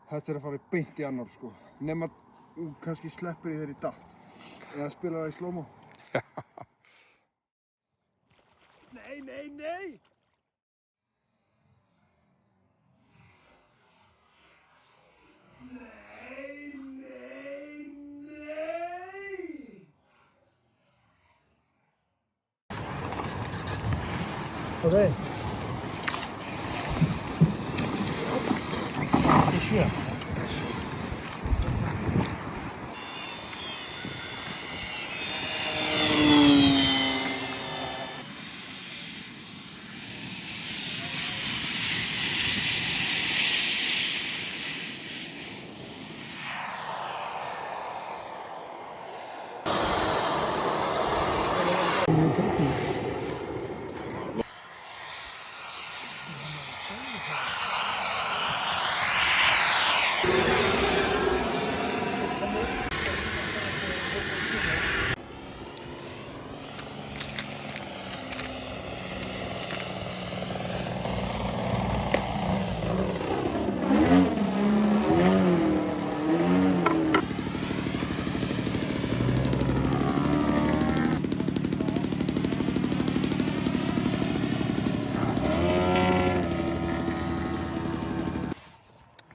Þetta er að fara beint í annar, sko. Nema þú kannski sleppur í þeirri datt. Eða spilar það í slow-mo. Nei, nei, nei! Nei, nei, nei! på dig. Det sker.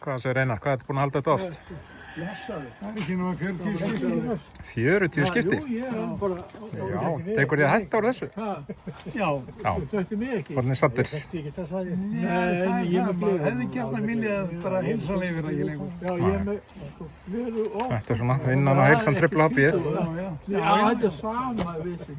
Hvað segir Einar? Hvað ertu búinn að halda þetta oft? Blessaður. Það er ekki náttúrulega 40 skipti. 40 skipti? Jú, ég er bara... Já, tekur þið að hætta úr þessu? Já, þú þötti mig ekki. Hvernig sattir? Nei, ég hefði gert að vilja bara heilsa leifir ekki lengur. Já, ég með... Þetta er svona innan að heilsan tripla hafið. Já, þetta er sama við sig.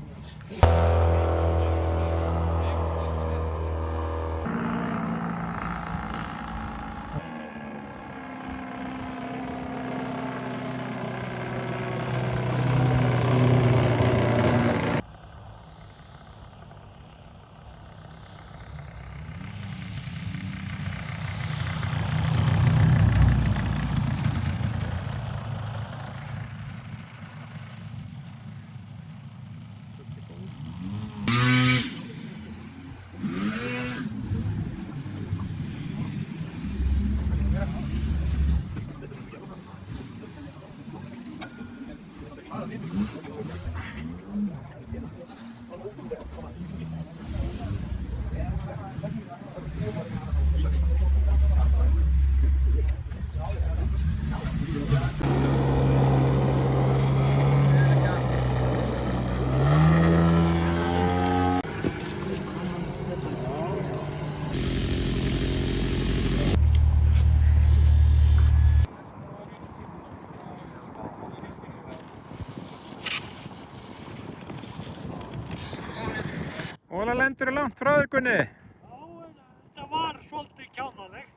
Óla lendur er langt frá þér, Gunni. Já, þetta var svolítið kjánalegt.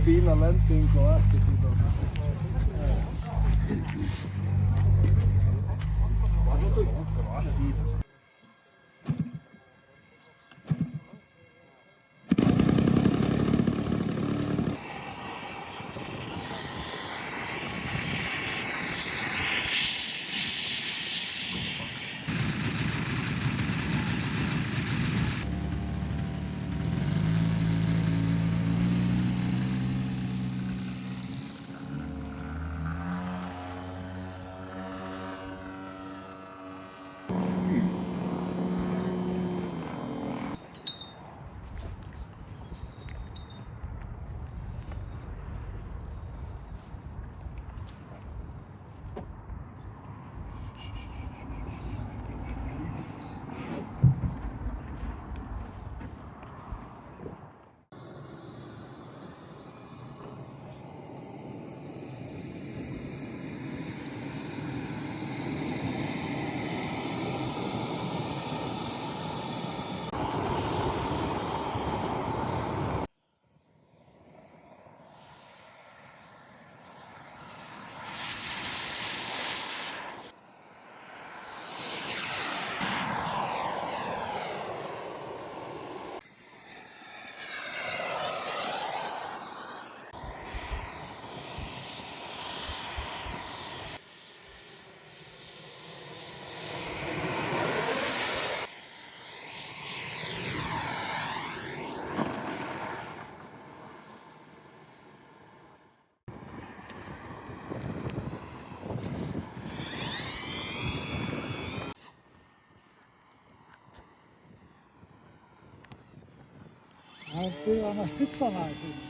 Fína lending og ekkert í það. Byrja hann að stilla hana aðeins.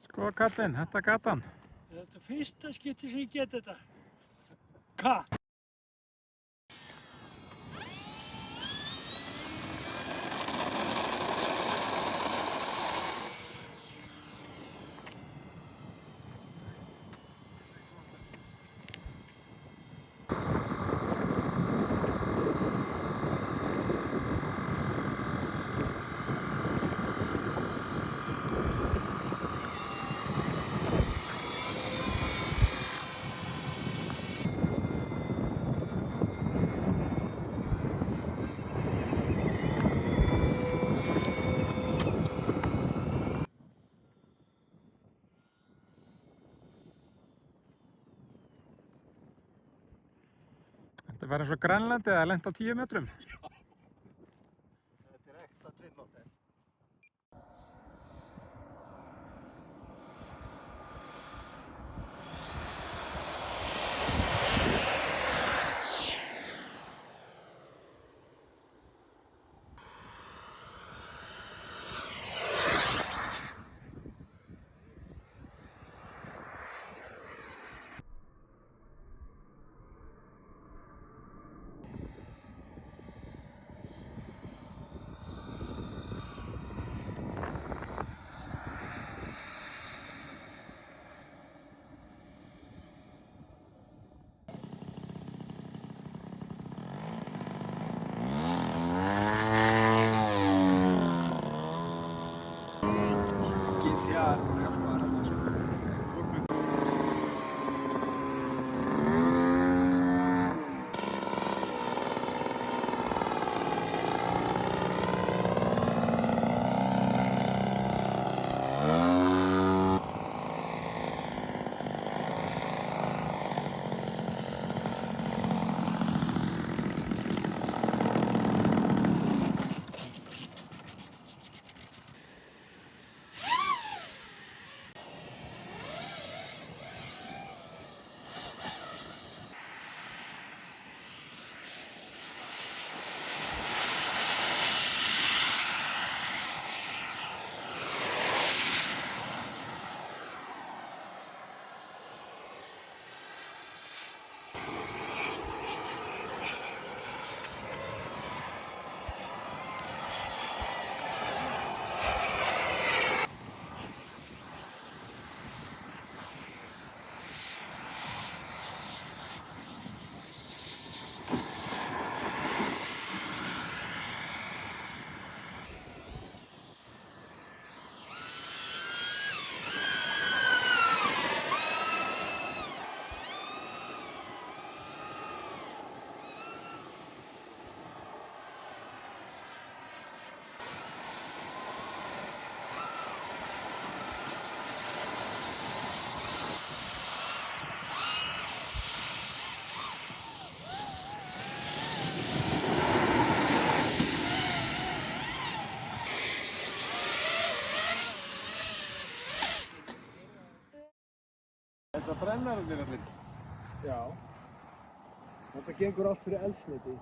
Sko kallinn, þetta gat hann. Þetta er fyrsta skipti sem ég get þetta. Katt. Þetta var eins og Grænlandi eða lent á 10 metrum. Þetta er ekta tvinnóttir. Þetta brennararnir allir. Já. Þetta gengur allt fyrir eldsneyti.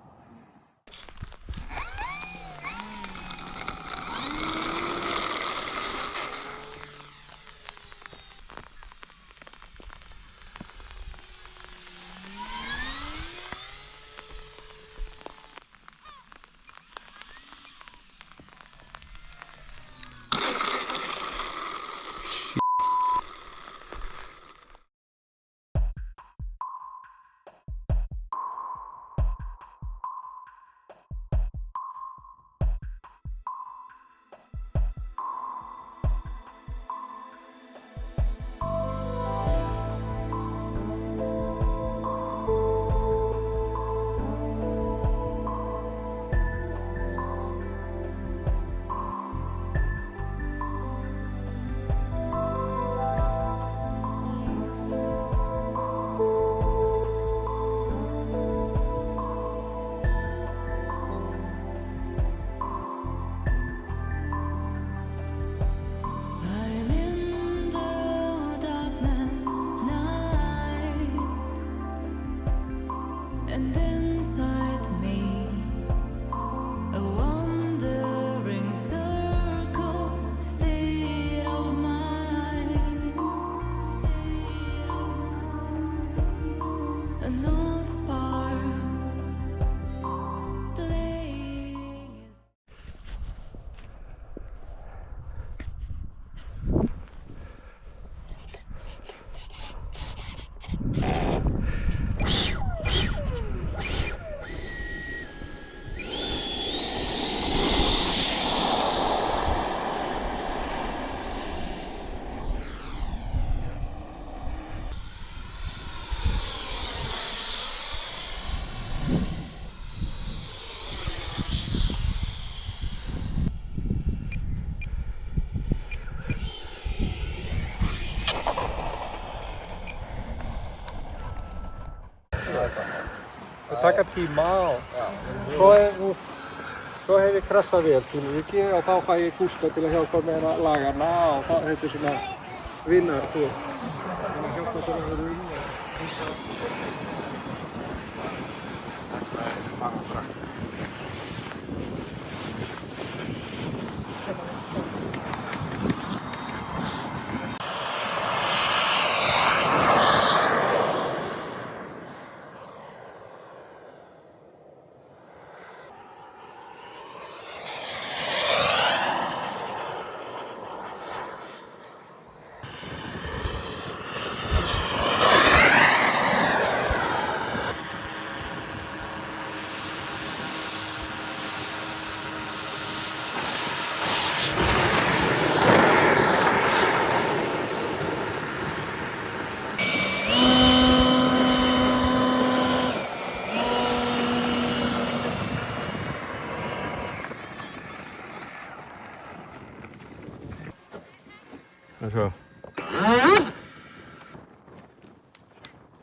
taka tíma og svo hef ég krassað vel, skilur ekki, og þá fæ ég Gústa til að hjálpa mér að laga hana og þetta er svona vinnar, þú veist. Þannig að hjálpa þér að vera Þetta er bara strax.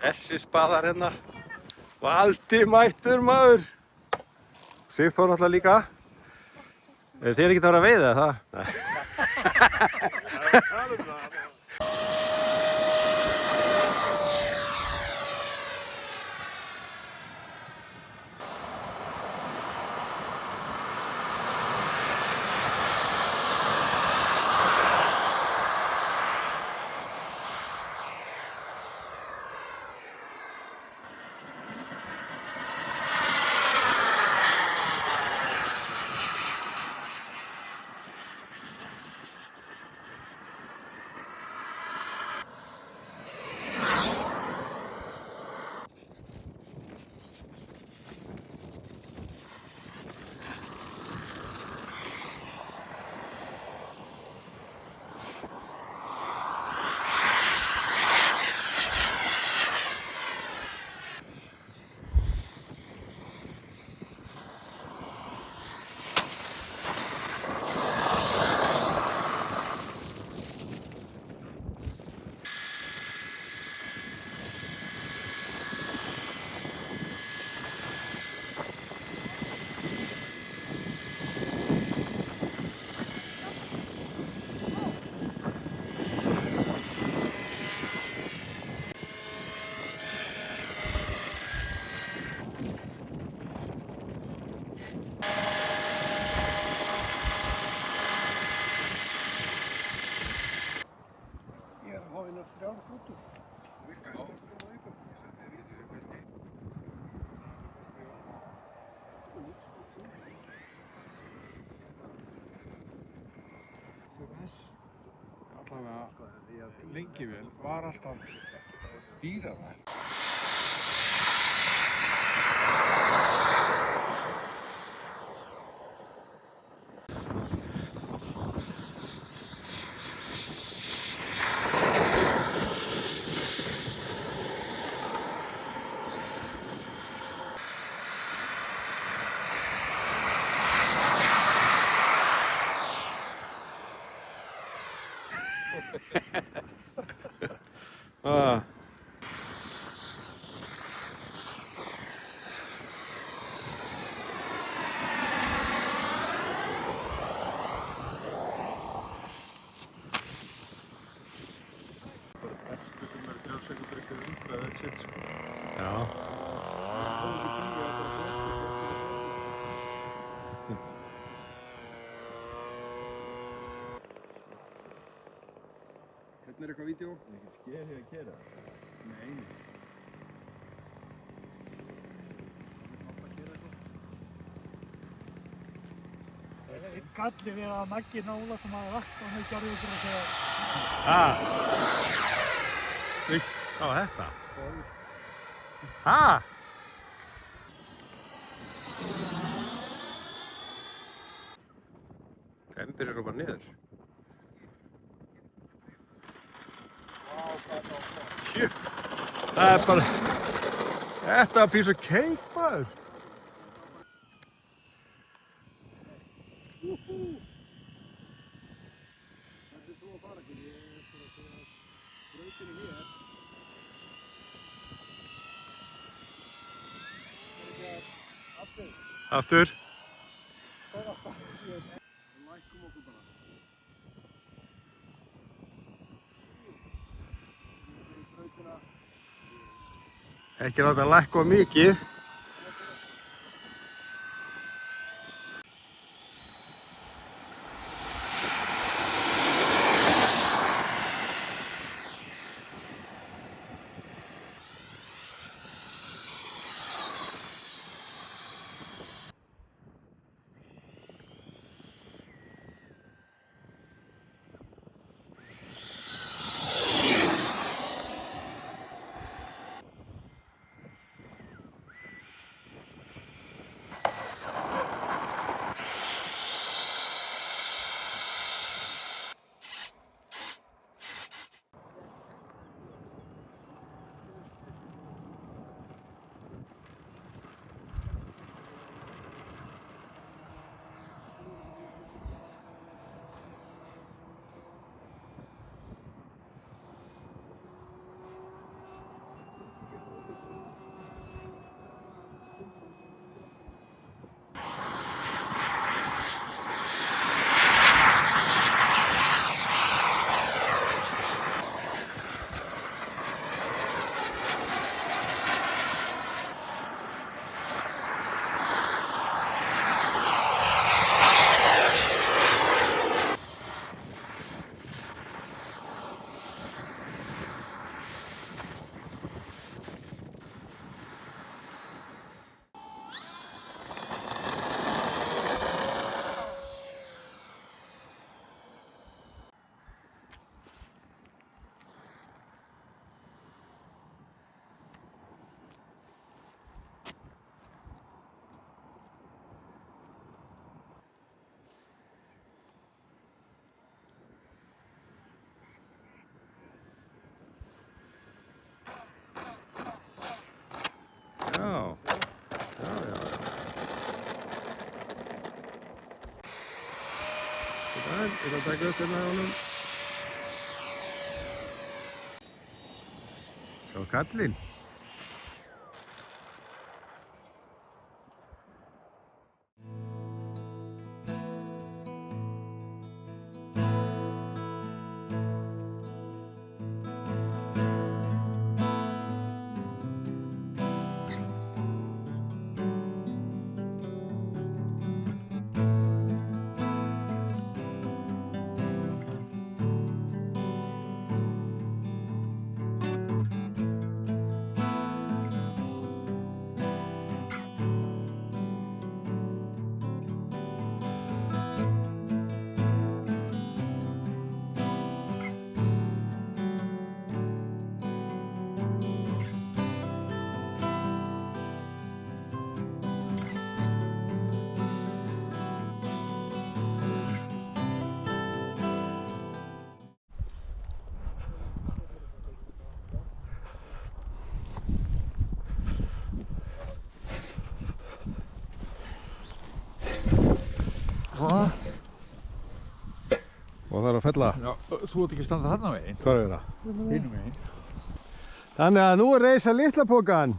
Þessi spaðar hérna. Valdi mættur maður. Sigþór náttúrulega líka. Þið er ekki að vera að veiða það? Allavega lengi vel var alltaf dýrara. Hérna er eitthvað vídeo. Ekkert sker hér að gera. Nei. Einn galli við að Maggi Nála sem hafði lagt á mig gerði ykkur að segja. Hvað var þetta? Hæ? Kembir eru bara niður. Tjú, það er bara... Þetta er piece of cake, maður. Þetta er svo að fara ekki. Ég er svona að segja að brautinu hér. Aftur. Ekki láta lækka of mikið. Já. Það er að taka upp hérna á honum. Sjá kallinn. Svona. Og það er að fella. Já, þú ert ekki að standa þarna veginn. Hvað er það? Hinum veginn. Þannig að nú er reisa litla pokan.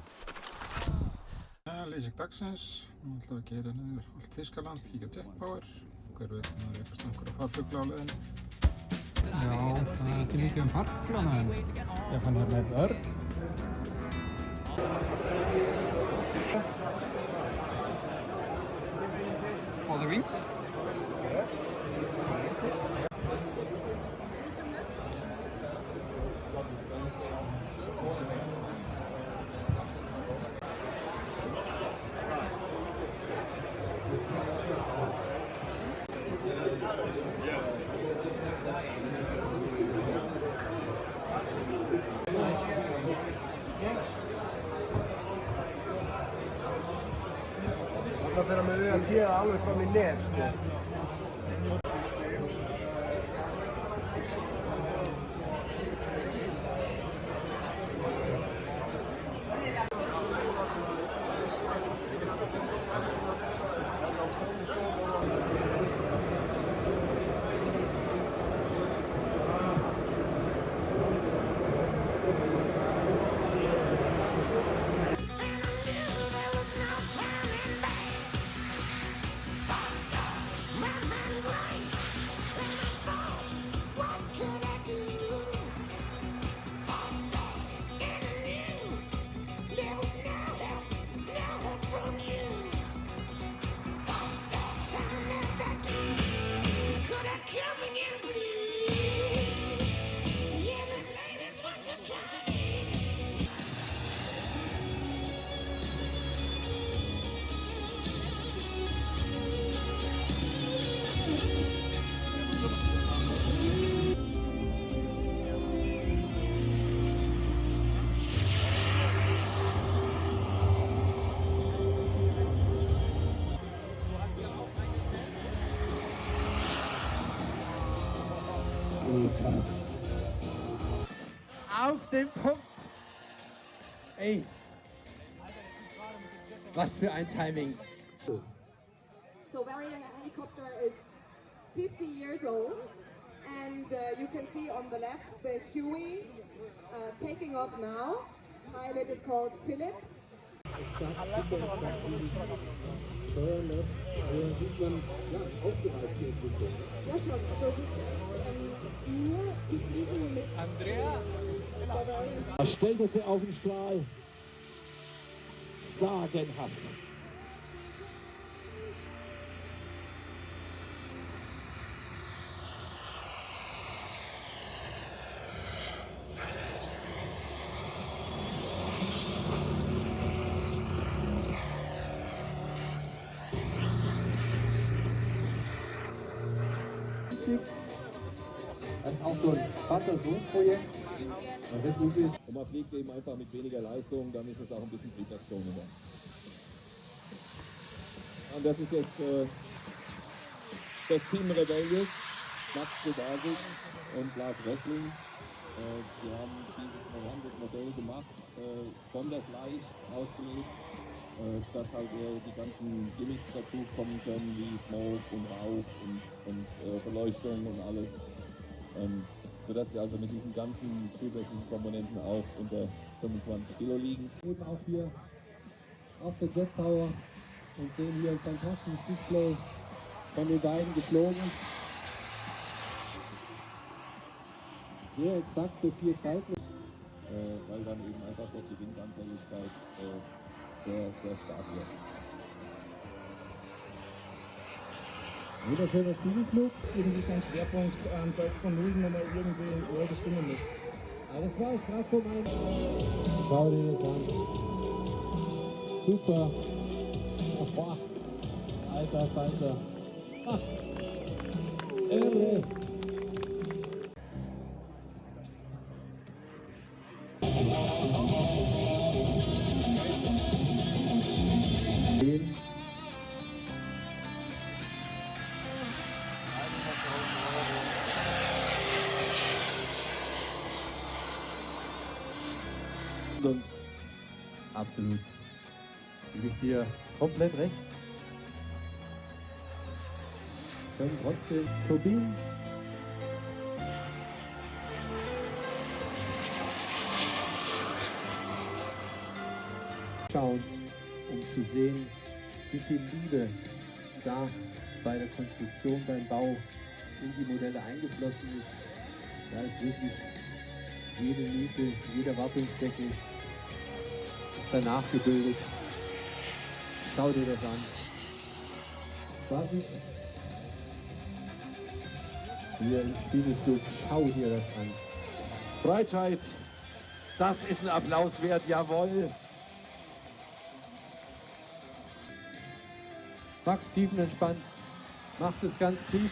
Lýsing dagsins. Nú ætlum við að gera niður allt Þýskaland, kíkja Jet Power. Hver veit, það er eitthvað einhverja farfugla á leiðinni. Já, það er ekki mikið farfuglana en ég fann hérna einn örn. All the wings? Það fyrir með að tíða alveg fram í nef, sko. Total. Auf den Punkt. Ey. Was für ein Timing. So Varian helicopter is 50 years old, and you can see on the left the Huey taking off now. Pilot is called Philip. Sieht man ja, aufgereift die Entwicklung. Ja schon, also es ist nur zu fliegen mit Andrea. Er stellte sie auf den Strahl. Sagenhaft. Das ist auch so ein Vater-Sohn-Projekt. Und man fliegt eben einfach mit weniger Leistung, dann ist es auch ein bisschen triebwerksschonender. Und das ist jetzt das Team Rebellious, Max Subasic und Lars Wessling. Wir haben das Modell gemacht, besonders leicht ausgelegt, dass halt die ganzen Gimmicks dazu kommen können, wie Smoke und Rauch und Beleuchtung und alles. Sodass die also mit diesen ganzen zusätzlichen Komponenten auch unter 25 Kilo liegen. Eben auch hier auf der Jet Tower und sehen hier ein fantastisches Display von den beiden geflogen. Sehr exakte 4 Zeiten. Weil dann eben einfach doch die Windanfälligkeit sehr stark wird. Wunderschöner Spiegelflug. Irgendwie sein Schwerpunkt am Deutsch von Nullen nochmal irgendwie ins Ohr bestimmen muss. Aber das war jetzt gerade so mein... Schau dir das an. Super. Boah. Alter Falter. Ah. Irre. Absolut. Gebe ich dir komplett recht. Können trotzdem Turbinen. Schauen, um zu sehen, wie viel Liebe da bei der Konstruktion, beim Bau in die Modelle eingeflossen ist. Da ist wirklich jede Niete, jeder Wartungsdeckel ist danach gebildet. Schau dir das an. Quasi hier im Spiegelflug, schau dir das an. Breitscheid, das ist ein Applaus wert, jawohl. Max tiefenentspannt, macht es ganz tief.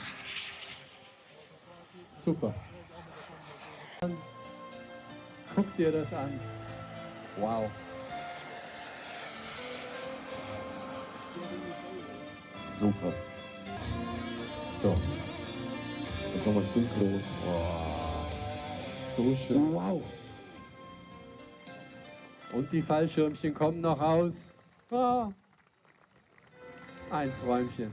Super. Guck dir das an. Wow. Super. So. Jetzt nochmal synchron. Wow. So schön. Wow. Und die Fallschirmchen kommen noch raus. Ah. Ein Träumchen.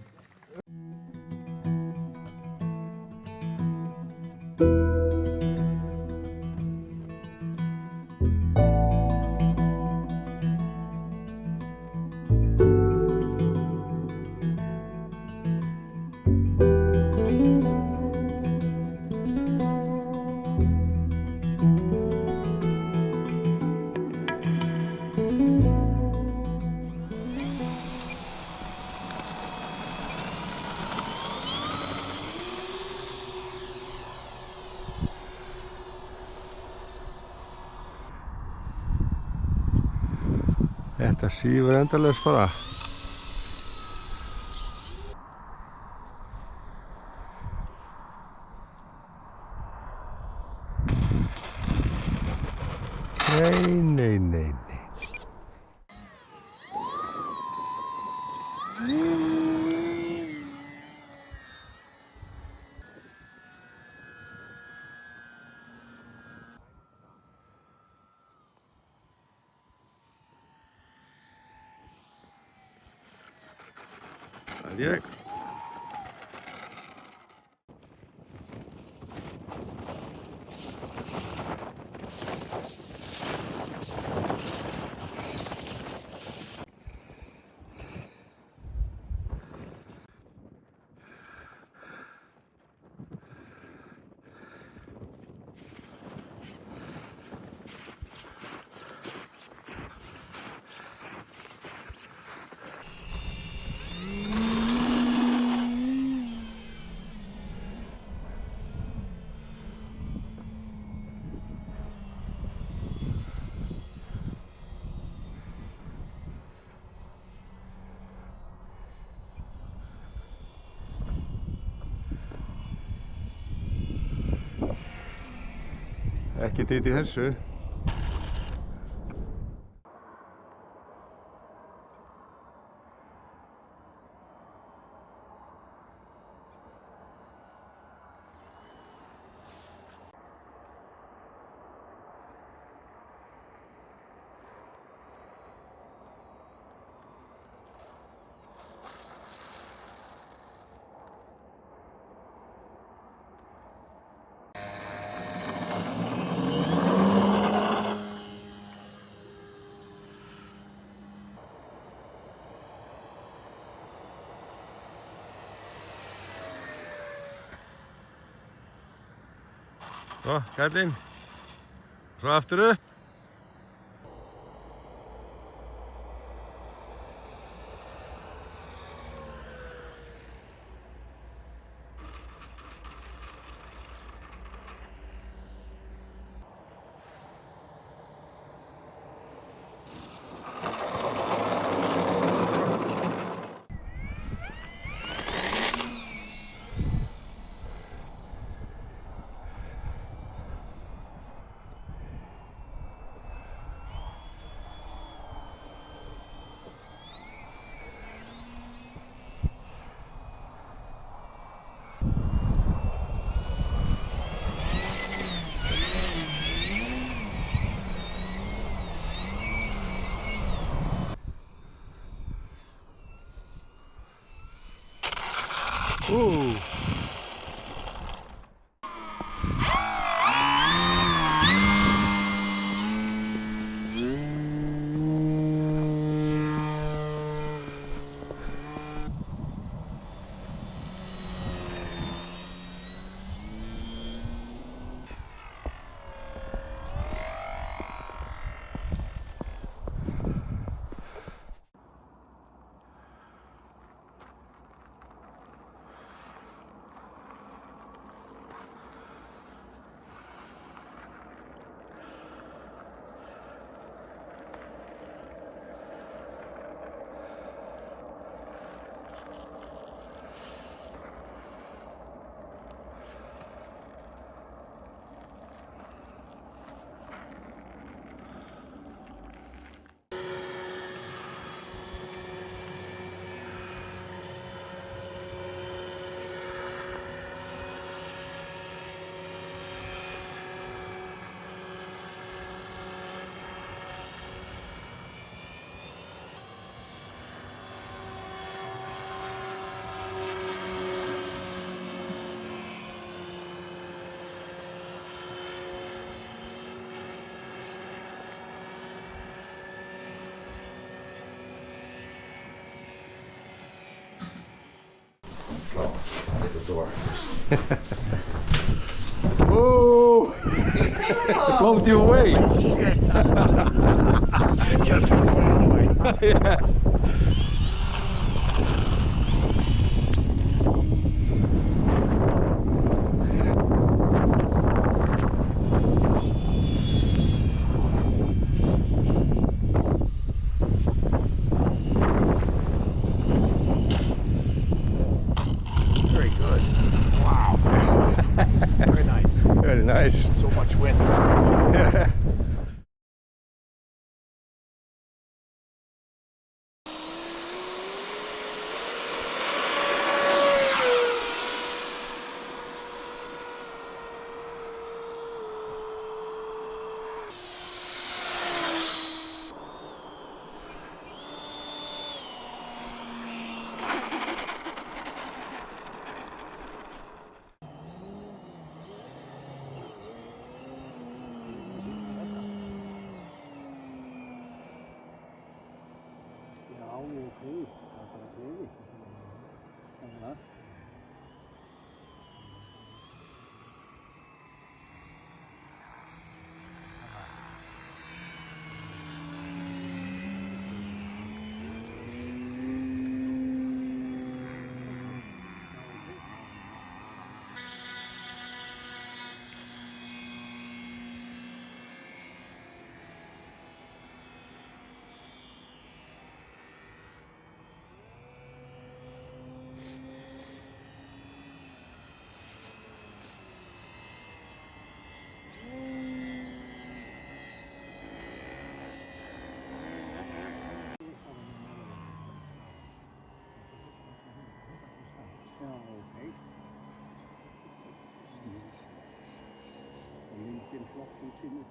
Þetta sífur endalaust bara. Nei, nei, nei, nei. held ég. Ekki dýtt í þessu. Svo, kallinn. Svo aftur upp. Door. Oh! Float you away. Just away. Yes. Very good. Wow. Very nice. Very nice. So much wind. Yeah. ok. Myndin flott útsýni.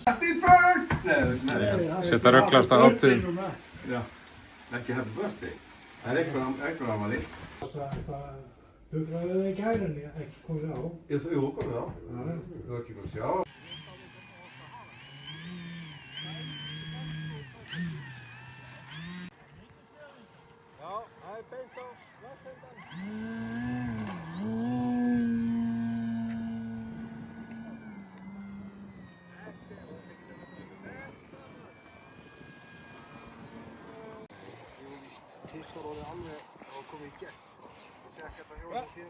Happy birthday! Setja rugglast á hátíðum. Já, ekki happy birthday. Það er einhver afmæli. Hugraðu þið ekki hær en ekki komið á? Jú, komið á. Þú ert ekki búin að sjá. Já, það er beint á vatnsendan. Hittar orðið alveg og komið í gegn. Og fekk þetta hjólið hér.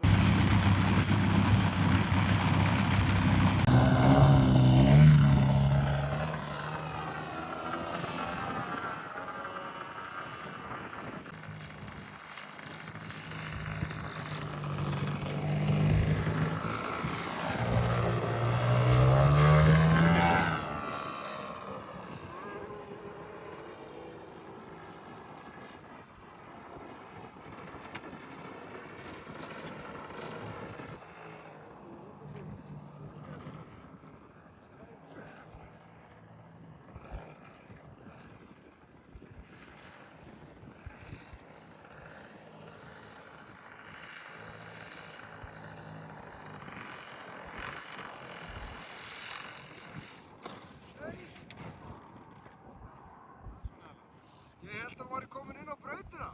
held að þú væri komin inn á brautina.